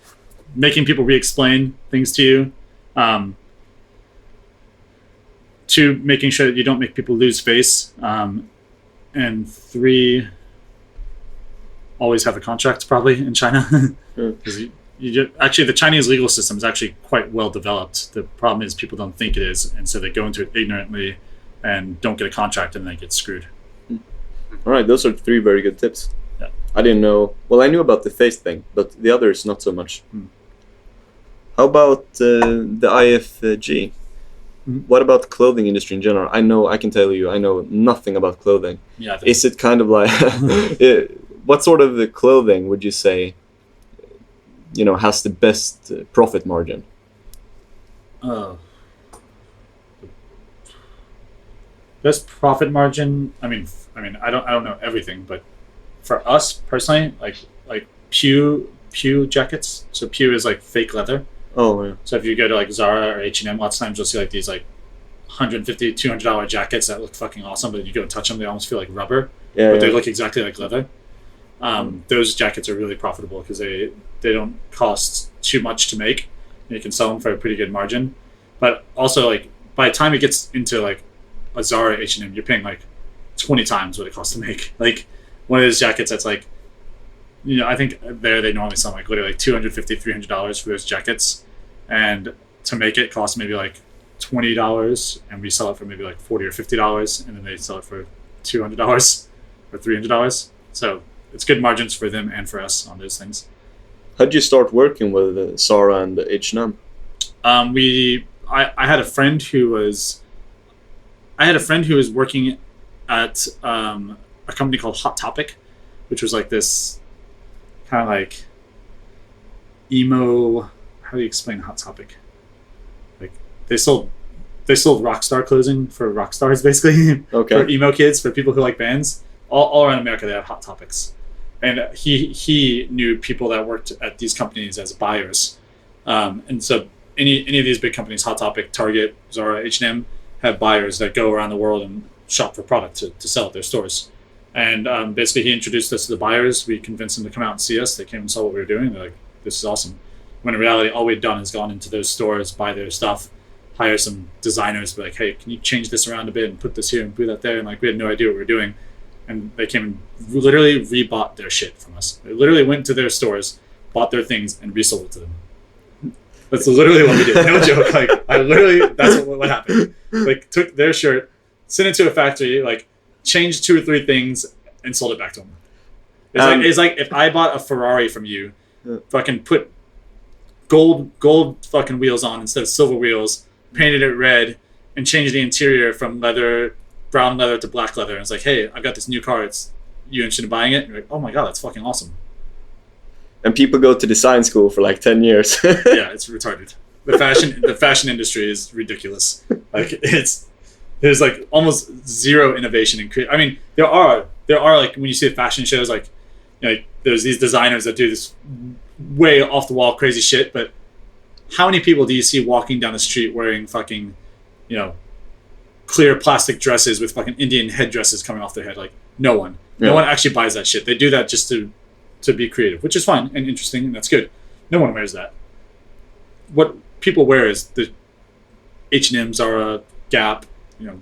making people re-explain things to you. 2, making sure that you don't make people lose face. And 3, always have a contract probably in China. Because actually the Chinese legal system is actually quite well developed. The problem is people don't think it is, and so they go into it ignorantly and don't get a contract, and they get screwed. All right, those are 3 very good tips. Yeah. I didn't know. Well, I knew about the face thing, but the others not so much. How about the IFG? What about the clothing industry in general? I can tell you, I know nothing about clothing. Yeah. Is it kind of like what sort of the clothing would you say has the best profit margin? Best profit margin. I mean, I don't know everything, but for us personally, like Pew jackets. So Pew is like fake leather. Oh yeah. So if you go to like Zara or H&M, lots of times you'll see like these like $150, $200 jackets that look fucking awesome, but you go and touch them, they almost feel like rubber. Yeah, but they look exactly like leather. Those jackets are really profitable because they don't cost too much to make. And you can sell them for a pretty good margin. But also, like, by the time it gets into like a Zara or H&M, you're paying like 20 times what it costs to make. Like one of those jackets that's like, I think they normally sell like literally like $250, $300 for those jackets, and to make it costs maybe like $20, and we sell it for maybe like $40 or $50, and then they sell it for $200 or $300. So it's good margins for them and for us on those things. How did you start working with Zara and H&M? I had a friend who was working at a company called Hot Topic, which was like this kind of like emo. How do you explain Hot Topic? Like they sold rock star clothing for rock stars, basically. Okay. For emo kids, for people who like bands. All around America, they have Hot Topics, and he knew people that worked at these companies as buyers, and so any of these big companies, Hot Topic, Target, Zara, H&M, have buyers that go around the world and shop for product to sell at their stores. And basically, he introduced us to the buyers. We convinced them to come out and see us. They came and saw what we were doing. They're like, "This is awesome." When in reality, all we'd done is gone into those stores, buy their stuff, hire some designers, be like, "Hey, can you change this around a bit and put this here and put that there?" And like, we had no idea what we were doing. And they came and literally rebought their shit from us. They literally went to their stores, bought their things, and resold it to them. That's literally what we did. No joke. Like, that's what happened. like took their shirt, sent it to a factory, like changed 2 or 3 things, and sold it back to them. It's like if I bought a Ferrari from you, fucking put gold fucking wheels on instead of silver wheels, painted it red, and changed the interior from brown leather to black leather. And it's like, hey, I've got this new car. It's you interested in buying it? And you're like, oh my god, that's fucking awesome. And people go to design school for like 10 years. Yeah, it's retarded. The fashion industry is ridiculous. Like there's like almost zero innovation in I mean, there are like when you see the fashion shows, like, you know, like there's these designers that do this way off the wall crazy shit, but how many people do you see walking down the street wearing fucking, you know, clear plastic dresses with fucking Indian headdresses coming off their head? Like, no one. No one actually buys that shit. They do that just to be creative, which is fine and interesting, and that's good. No one wears that. What people wear is the H&M, Zara, Gap, you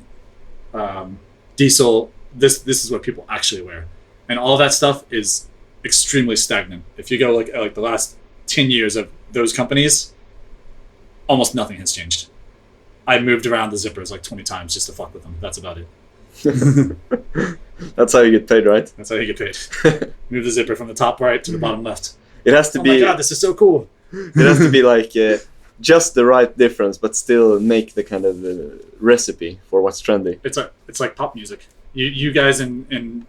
know, Diesel. This is what people actually wear, and all that stuff is extremely stagnant. If you go like the last 10 years of those companies, almost nothing has changed. I moved around the zippers like 20 times just to fuck with them. That's about it. That's how you get paid, right? That's how you get paid. Move the zipper from the top right to the bottom left. It has to be. Oh my god, this is so cool. It has to be like just the right difference, but still make the kind of recipe for what's trendy. It's like pop music. You guys in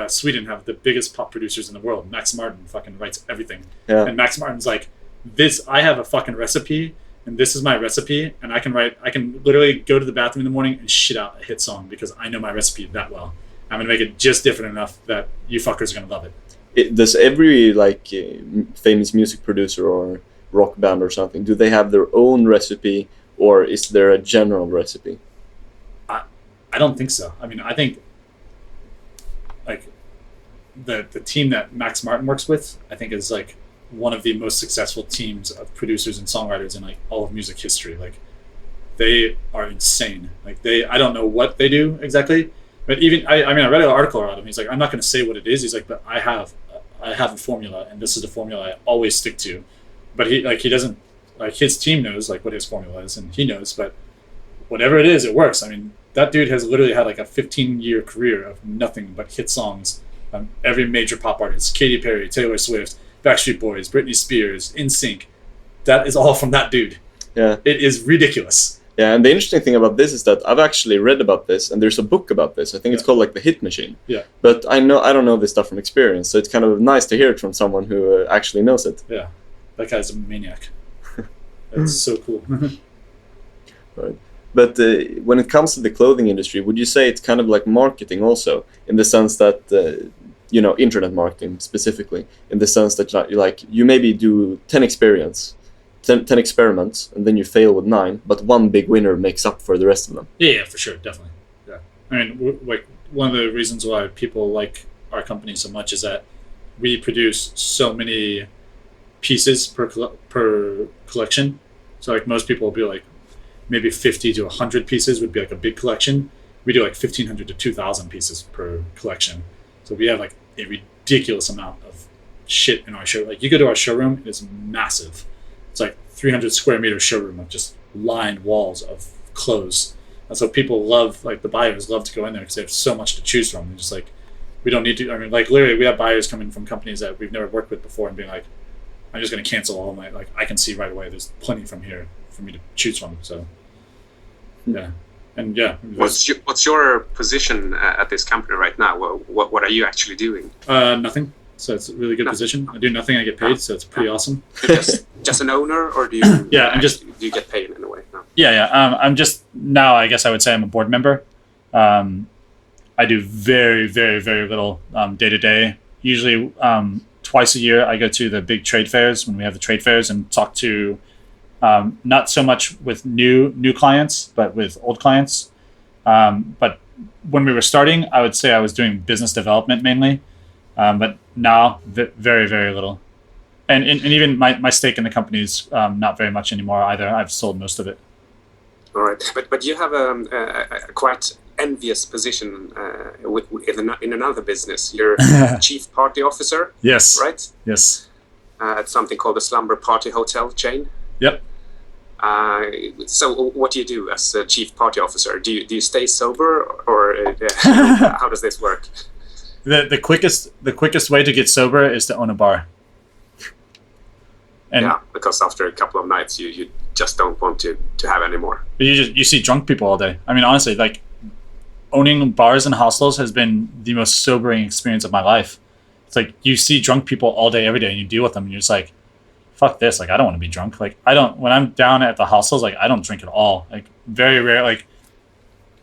Sweden have the biggest pop producers in the world. Max Martin fucking writes everything. Yeah. And Max Martin's like, I have a fucking recipe, and this is my recipe, and I can literally go to the bathroom in the morning and shit out a hit song because I know my recipe that well. I'm gonna make it just different enough that you fuckers are gonna love it. Does every like famous music producer or rock band or something, do they have their own recipe, or is there a general recipe? I don't think so. I mean, I think like the team that Max Martin works with, I think is like one of the most successful teams of producers and songwriters in like all of music history. Like they are insane. Like I don't know what they do exactly, but even I read an article about him. He's like, I'm not going to say what it is. He's like, but I have a formula, and this is the formula I always stick to. But he doesn't, like, his team knows like what his formula is, and he knows, but whatever it is, it works. I mean, that dude has literally had like a 15-year career of nothing but hit songs. Every major pop artist, Katy Perry, Taylor Swift, Backstreet Boys, Britney Spears, NSYNC. That is all from that dude. Yeah. It is ridiculous. Yeah, and the interesting thing about this is that I've actually read about this, and there's a book about this. I think it's called like The Hit Machine. Yeah. But I don't know this stuff from experience, so it's kind of nice to hear it from someone who actually knows it. Yeah. That guy's a maniac. That's so cool. Right. But when it comes to the clothing industry, would you say it's kind of like marketing also, in the sense that, internet marketing specifically, in the sense that you maybe do 10 experiments, and then you fail with 9, but one big winner makes up for the rest of them? Yeah, for sure, definitely. Yeah. I mean, like one of the reasons why people like our company so much is that we produce so many pieces per collection. So like most people will be like, maybe 50 to 100 pieces would be like a big collection. We do like 1,500 to 2,000 pieces per collection. So we have like a ridiculous amount of shit in our show. Like you go to our showroom, it's massive. It's like 300 square meter showroom of just lined walls of clothes. And so people love, like the buyers love to go in there because they have so much to choose from. And just like, we don't need to, I mean, like literally we have buyers coming from companies that we've never worked with before and being like, I'm just going to cancel all my, like I can see right away there's plenty from here for me to choose from. So yeah. And yeah. What's your position at this company right now? What are you actually doing? Nothing. So it's a really good position. I do nothing. I get paid, so it's pretty awesome. Just an owner, or do you? Yeah, do you get paid in a way? No. Yeah. I'm just now. I guess I would say I'm a board member. I do very, very, very little day to day. Usually, twice a year, I go to the big trade fairs when we have the trade fairs and talk to. Not so much with new clients, but with old clients. But when we were starting, I would say I was doing business development mainly. But now, very, very little. And even my stake in the company is not very much anymore either. I've sold most of it. All right. But you have a quite envious position in another business. You're chief party officer. Yes. Right? Yes. At something called the Slumber Party Hotel chain. Yep. So what do you do as a chief party officer? Do you stay sober, or how does this work? The quickest way to get sober is to own a bar. And yeah, because after a couple of nights, you just don't want to have any more. You see drunk people all day. I mean, honestly, like owning bars and hostels has been the most sobering experience of my life. It's like you see drunk people all day, every day, and you deal with them, and you're just like, fuck this. Like, I don't want to be drunk. Like, when I'm down at the hostels, like, I don't drink at all. Like, very rare. Like,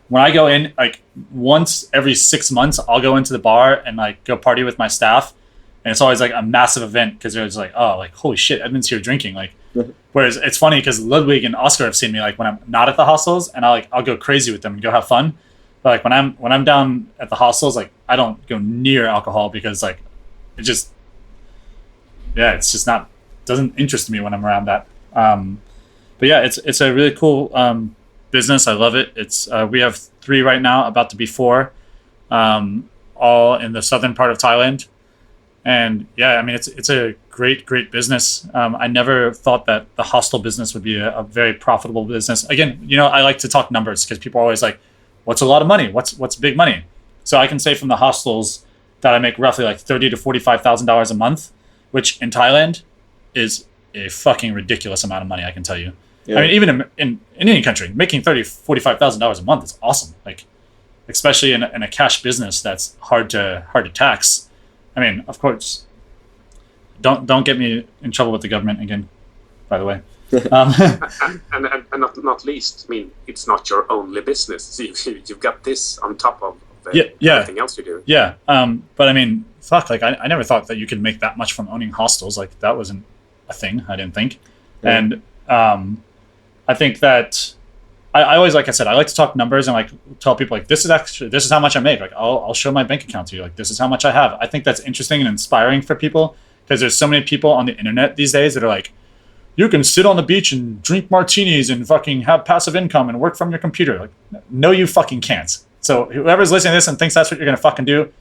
when I go in, like, once every 6 months, I'll go into the bar and, like, go party with my staff. And it's always, like, a massive event because they're just like, oh, like, holy shit, Edmund's here drinking. Like, whereas it's funny because Ludvig and Oscar have seen me, like, when I'm not at the hostels, and I'll go crazy with them and go have fun. But, like, when I'm down at the hostels, like, I don't go near alcohol because, like, it just, yeah, it's just not, doesn't interest me when I'm around that. But yeah, it's a really cool business. I love it. It's we have 3 right now, about to be 4, all in the southern part of Thailand. And yeah, I mean, it's a great business. I never thought that the hostel business would be a very profitable business. Again, you know, I like to talk numbers because people are always like, what's a lot of money? What's big money? So I can say from the hostels that I make roughly like $30,000 to $45,000 a month, which in Thailand is a fucking ridiculous amount of money, I can tell you. Yeah. I mean, even in any country, making $30,000 to $45,000 a month is awesome. Like, especially in a cash business that's hard to tax. I mean, of course, don't get me in trouble with the government again, by the way. And not least, I mean, it's not your only business. So you've got this on top of everything else you do. Yeah, but I mean, fuck, like I never thought that you could make that much from owning hostels. Like, that wasn't a thing, I didn't think. Yeah. And I think that I always, like I said, I like to talk numbers and like tell people like, this is how much I make. Like, I'll show my bank account to you. Like, this is how much I have. I think that's interesting and inspiring for people because there's so many people on the internet these days that are like, you can sit on the beach and drink martinis and fucking have passive income and work from your computer. Like, no, you fucking can't. So whoever's listening to this and thinks that's what you're going to fucking do,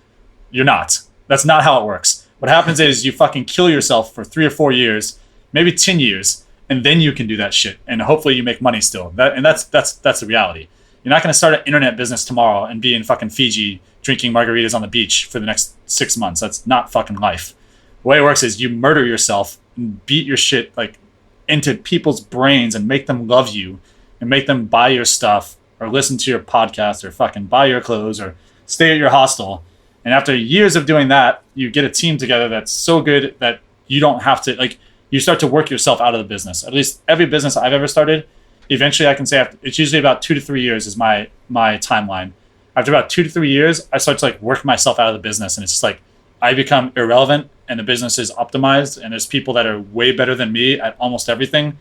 you're not. That's not how it works. What happens is you fucking kill yourself for 3 or 4 years, maybe 10 years, and then you can do that shit. And hopefully you make money still. That's the reality. You're not going to start an internet business tomorrow and be in fucking Fiji drinking margaritas on the beach for the next 6 months. That's not fucking life. The way it works is you murder yourself and beat your shit like into people's brains and make them love you and make them buy your stuff or listen to your podcast or fucking buy your clothes or stay at your hostel. And after years of doing that, you get a team together that's so good that you don't have to, like, you start to work yourself out of the business. At least every business I've ever started, eventually I can say it's usually about 2 to 3 years is my timeline. After about 2 to 3 years, I start to like work myself out of the business, and it's just like I become irrelevant and the business is optimized, and there's people that are way better than me at almost everything.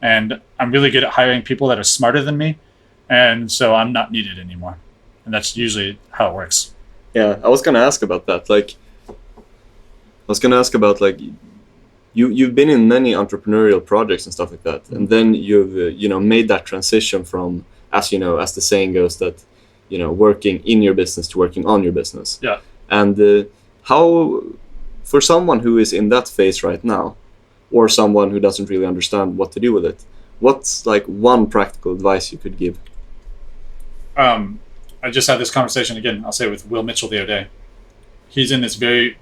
And I'm really good at hiring people that are smarter than me. And so I'm not needed anymore. And that's usually how it works. Yeah, I was going to ask about that. Like, you've been in many entrepreneurial projects and stuff like that, and then you've made that transition from, as the saying goes, that working in your business to working on your business. Yeah. And how, for someone who is in that phase right now, or someone who doesn't really understand what to do with it, what's like one practical advice you could give? I just had this conversation again, I'll say, with Will Mitchell the other day. He's in this very,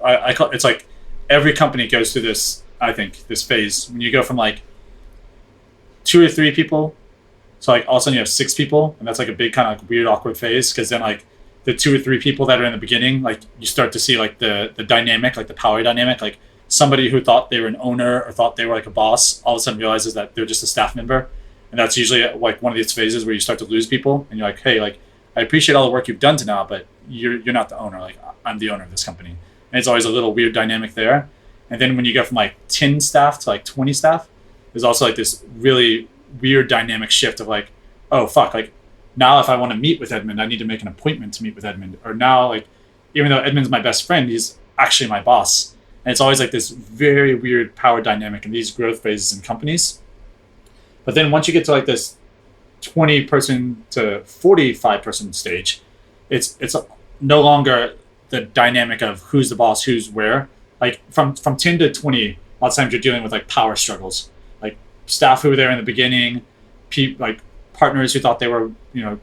I call it's like every company goes through this, I think, this phase when you go from like 2 or 3 people to like all of a sudden you have 6 people, and that's like a big kind of like weird, awkward phase, because then like the 2 or 3 people that are in the beginning, like you start to see like the dynamic, like the power dynamic, like somebody who thought they were an owner or thought they were like a boss all of a sudden realizes that they're just a staff member. And that's usually like one of these phases where you start to lose people, and you're like, hey, like, I appreciate all the work you've done to now, but you're not the owner. Like, I'm the owner of this company. And it's always a little weird dynamic there. And then when you go from like 10 staff to like 20 staff, there's also like this really weird dynamic shift of like, oh fuck, like now if I want to meet with Edmund, I need to make an appointment to meet with Edmund. Or now, like, even though Edmund's my best friend, he's actually my boss. And it's always like this very weird power dynamic in these growth phases in companies. But then once you get to like this 20 person to 45 person stage, it's no longer the dynamic of who's the boss, who's where. Like from 10 to 20, a lot of times you're dealing with like power struggles. Like staff who were there in the beginning, like partners who thought they were,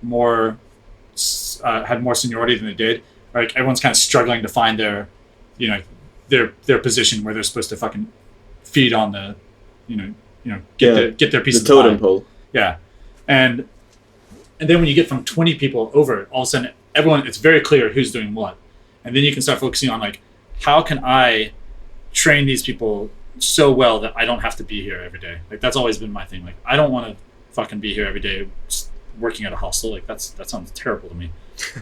more had more seniority than they did. Like everyone's kind of struggling to find their position where they're supposed to fucking feed on the, get their piece of the totem pie. pole. Yeah, and then when you get from 20 people over, all of a sudden it's very clear who's doing what, and then you can start focusing on like, how can I train these people so well that I don't have to be here every day? Like that's always been my thing. Like I don't want to fucking be here every day working at a hostel. Like that sounds terrible to me.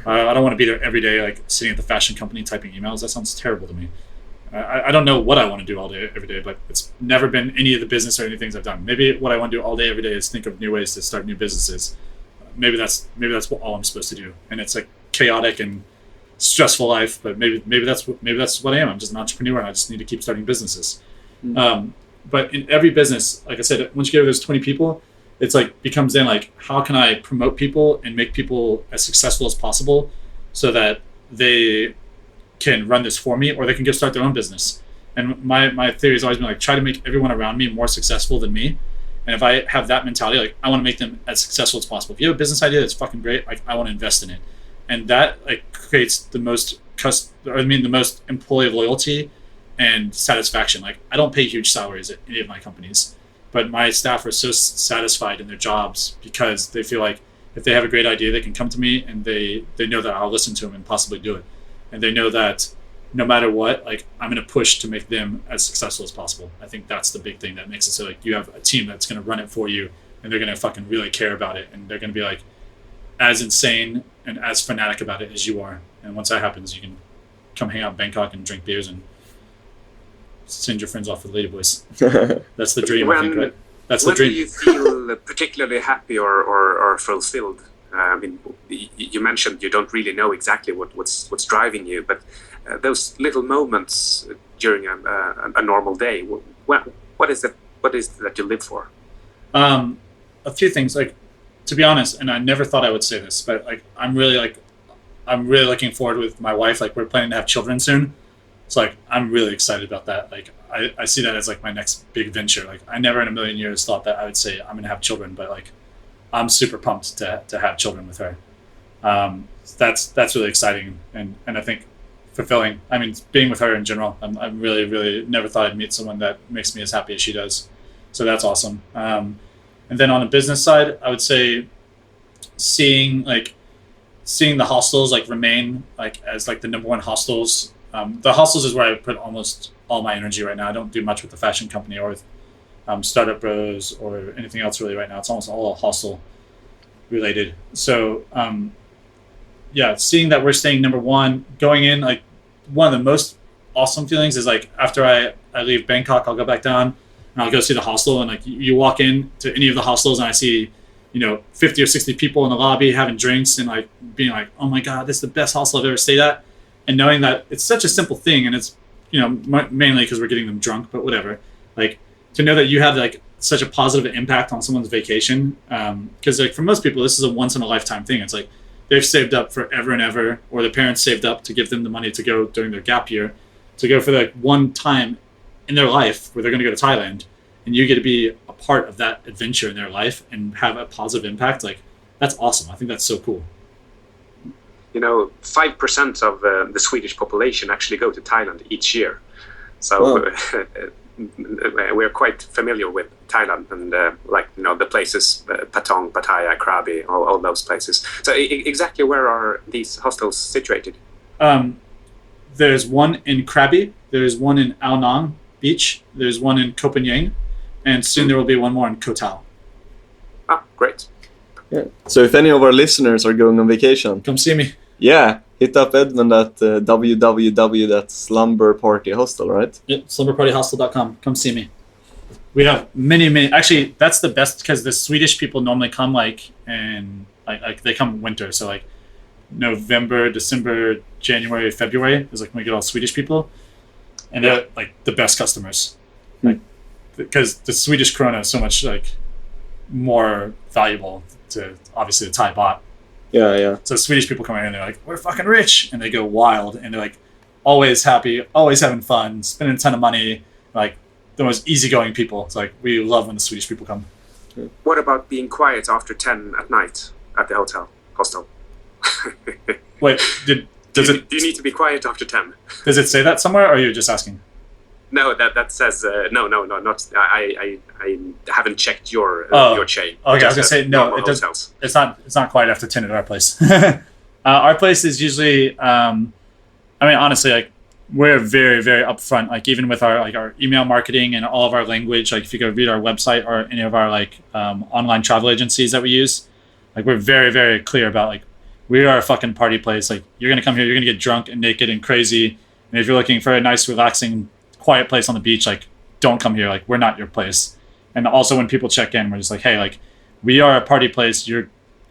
I don't want to be there every day, like sitting at the fashion company typing emails. That sounds terrible to me. I don't know what I want to do all day every day, but it's never been any of the business or any things I've done. Maybe what I want to do all day every day is think of new ways to start new businesses. Maybe that's all I'm supposed to do, and it's like chaotic and stressful life. But maybe that's what I am. I'm just an entrepreneur, and I just need to keep starting businesses. But in every business, like I said, once you get those 20 people, it's like becomes then like, how can I promote people and make people as successful as possible so that they can run this for me, or they can go start their own business. And my theory has always been like, try to make everyone around me more successful than me. And if I have that mentality, like I want to make them as successful as possible. If you have a business idea that's fucking great, like I want to invest in it. And that like creates the most the most employee loyalty and satisfaction. Like I don't pay huge salaries at any of my companies, but my staff are so satisfied in their jobs because they feel like if they have a great idea, they can come to me and they know that I'll listen to them and possibly do it. And they know that no matter what, like I'm going to push to make them as successful as possible. I think that's the big thing that makes it so like you have a team that's going to run it for you, and they're going to fucking really care about it, and they're going to be like as insane and as fanatic about it as you are. And once that happens, you can come hang out in Bangkok and drink beers and send your friends off with ladyboys. That's the dream, I think, right? That's the dream. When do you feel particularly happy or fulfilled? I mean, you mentioned you don't really know exactly what's driving you, but those little moments during a normal day, what is it that you live for? A few things. Like, to be honest, and I never thought I would say this, but like I'm really looking forward with my wife. Like we're planning to have children soon. So like I'm really excited about that. Like I see that as like my next big venture. Like I never in a million years thought that I would say I'm gonna have children, but like I'm super pumped to have children with her. That's really exciting and I think fulfilling. I mean, being with her in general, I'm really, really never thought I'd meet someone that makes me as happy as she does. So that's awesome. And then on the business side, I would say seeing the hostels like remain like as like the number one hostels. The hostels is where I put almost all my energy right now. I don't do much with the fashion company or with Startup Bros or anything else really right now. It's almost all hostel related. So seeing that we're staying number one, going in, like one of the most awesome feelings is like after I leave Bangkok, I'll go back down and I'll go see the hostel, and like you walk in to any of the hostels and I see 50 or 60 people in the lobby having drinks and like being like, oh my god, this is the best hostel I've ever stayed at. And knowing that it's such a simple thing, and it's mainly because we're getting them drunk, but whatever. Like to know that you have like such a positive impact on someone's vacation, because like for most people this is a once in a lifetime thing. It's like they've saved up forever and ever, or their parents saved up to give them the money to go during their gap year, to go for like one time in their life where they're going to go to Thailand, and you get to be a part of that adventure in their life and have a positive impact. Like that's awesome. I think that's so cool. 5% of the Swedish population actually go to Thailand each year. So we're quite familiar with Thailand and the places, Patong, Pattaya, Krabi, all those places. So exactly where are these hostels situated? There's one in Krabi, there's one in Ao Nang Beach, there's one in Koh Phangan, and soon there will be one more in Koh Tao. Ah, great. Yeah. So if any of our listeners are going on vacation, come see me. Yeah, hit up Edmund at www.slumberpartyhostel, right? Yeah, slumberpartyhostel.com. Come see me. We have many. Actually, that's the best because the Swedish people normally come like they come winter. So like November, December, January, February is like when we get all Swedish people, and they're like the best customers. Like because the Swedish krona is so much like more valuable to obviously the Thai baht. Yeah. So Swedish people come in and they're like, we're fucking rich, and they go wild, and they're like always happy, always having fun, spending a ton of money. Like the most easygoing people. It's like we love when the Swedish people come. What about being quiet after 10 at night at the hostel? Wait, do you need to be quiet after 10? Does it say that somewhere, or are you just asking? No, that says no, not. I haven't checked your chain. Okay, I was gonna say no. It does. It's not quite after 10 at our place. Our place is usually. I mean, honestly, like we're very, very upfront. Like even with our email marketing and all of our language. Like if you go read our website or any of our online travel agencies that we use, like we're very, very clear about like we are a fucking party place. Like you're gonna come here, you're gonna get drunk and naked and crazy. And if you're looking for a nice, relaxing, quiet place on the beach, like don't come here. Like we're not your place. And also when people check in, we're just like, hey, like we are a party place. There's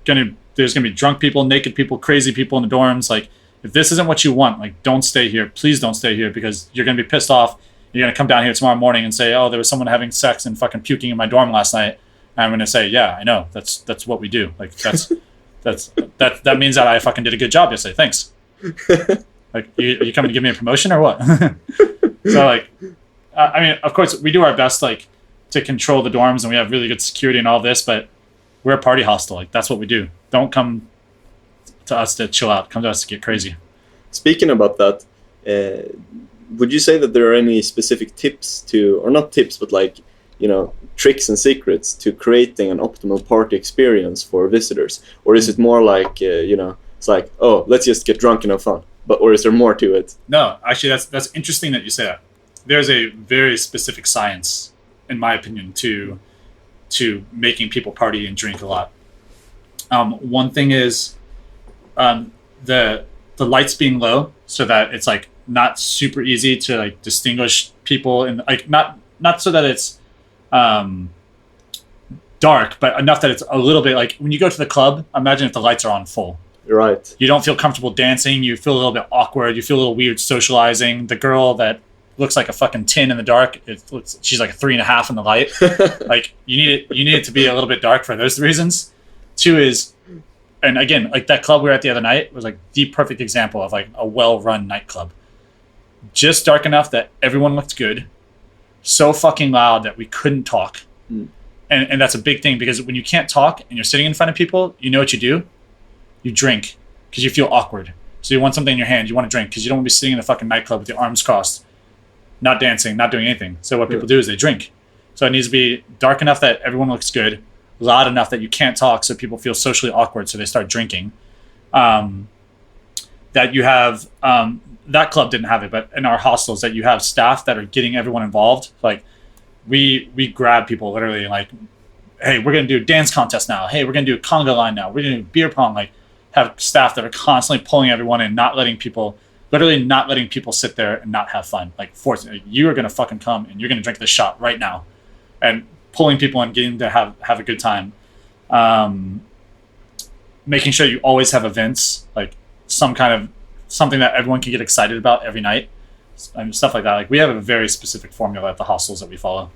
gonna be drunk people, naked people, crazy people in the dorms. Like if this isn't what you want, like don't stay here. Please don't stay here because you're gonna be pissed off. You're gonna come down here tomorrow morning and say, oh, there was someone having sex and fucking puking in my dorm last night. And I'm gonna say, yeah, I know. That's what we do. Like that means that I fucking did a good job yesterday. Thanks. Like you coming to give me a promotion or what? So like, I mean, of course we do our best like to control the dorms and we have really good security and all this, but we're a party hostel. Like that's what we do. Don't come to us to chill out. Come to us to get crazy. Speaking about that, would you say that there are any specific tips or not tips, but like, tricks and secrets to creating an optimal party experience for visitors? Or is it more like, it's like, oh, let's just get drunk and have fun? Or is there more to it? No, actually, that's interesting that you say that. There's a very specific science, in my opinion, to making people party and drink a lot. One thing is the lights being low, so that it's like not super easy to like distinguish people, and like not so that it's dark, but enough that it's a little bit like when you go to the club. Imagine if the lights are on full. Right. You don't feel comfortable dancing. You feel a little bit awkward. You feel a little weird socializing. The girl that looks like a fucking 10 in the dark, she's like a 3.5 in the light. Like you need it to be a little bit dark for those reasons. 2 is, and again, like that club we were at the other night was like the perfect example of like a well-run nightclub. Just dark enough that everyone looked good. So fucking loud that we couldn't talk. And that's a big thing because when you can't talk and you're sitting in front of people, you know what you do? You drink because you feel awkward. So you want something in your hand. You want to drink because you don't want to be sitting in a fucking nightclub with your arms crossed, not dancing, not doing anything. So what people do is they drink. So it needs to be dark enough that everyone looks good, loud enough that you can't talk so people feel socially awkward so they start drinking. That you have, that club didn't have it, but in our hostels that you have staff that are getting everyone involved. Like we grab people literally like, hey, we're going to do a dance contest now. Hey, we're going to do a conga line now. We're going to do beer pong. Like have staff that are constantly pulling everyone in, not letting people sit there and not have fun. Like forcing, you are going to fucking come and you're going to drink this shot right now, and pulling people and getting to have a good time. Making sure you always have events, like something that everyone can get excited about every night, and stuff like that. Like we have a very specific formula at the hostels that we follow.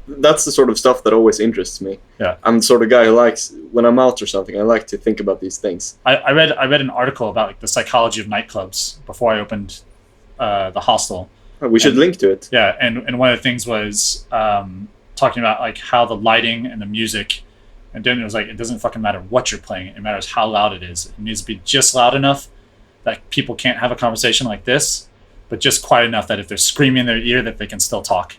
That's the sort of stuff that always interests me. Yeah, I'm the sort of guy who likes, when I'm out or something, I like to think about these things. I read an article about like the psychology of nightclubs before I opened the hostel. Oh, we should link to it. Yeah, and one of the things was talking about like how the lighting and the music, and then it was like it doesn't fucking matter what you're playing. It matters how loud it is. It needs to be just loud enough that people can't have a conversation like this, but just quiet enough that if they're screaming in their ear that they can still talk.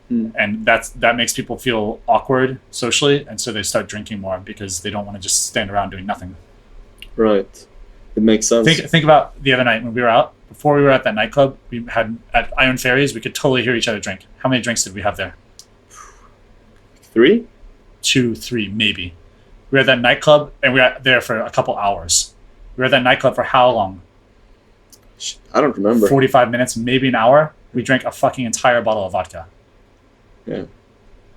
And that makes people feel awkward socially, and so they start drinking more because they don't want to just stand around doing nothing. Right. It makes sense. Think about the other night when we were out. Before we were at that nightclub, we had at Iron Fairies, we could totally hear each other drink. How many drinks did we have there? 3? 2, 3, maybe. We were at that nightclub and we were there for a couple hours. We were at that nightclub for how long? I don't remember. 45 minutes, maybe an hour. We drank a fucking entire bottle of vodka. Yeah.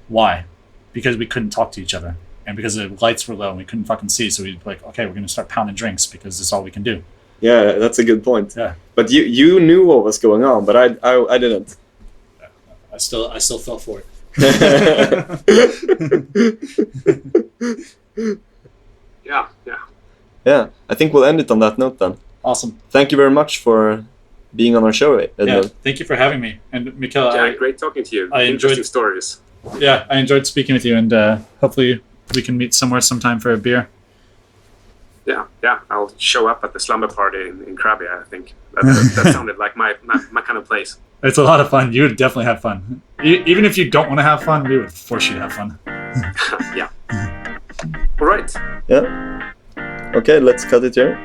Why? Because we couldn't talk to each other, and because the lights were low and we couldn't fucking see. So we'd be like, okay, we're gonna start pounding drinks because that's all we can do. Yeah, that's a good point. Yeah. But you knew what was going on, but I didn't. I still fell for it. Yeah. Yeah. I think we'll end it on that note then. Awesome. Thank you very much for being on our show, Edmund. Yeah, thank you for having me. And Mikael, Great talking to you. I Interesting stories. Yeah, I enjoyed speaking with you, and hopefully we can meet somewhere sometime for a beer. Yeah. I'll show up at the Slumber Party in Krabi, I think. That sounded like my kind of place. It's a lot of fun. You would definitely have fun. Even if you don't want to have fun, we would force you to have fun. Yeah. All right. Yeah. Okay, let's cut it here.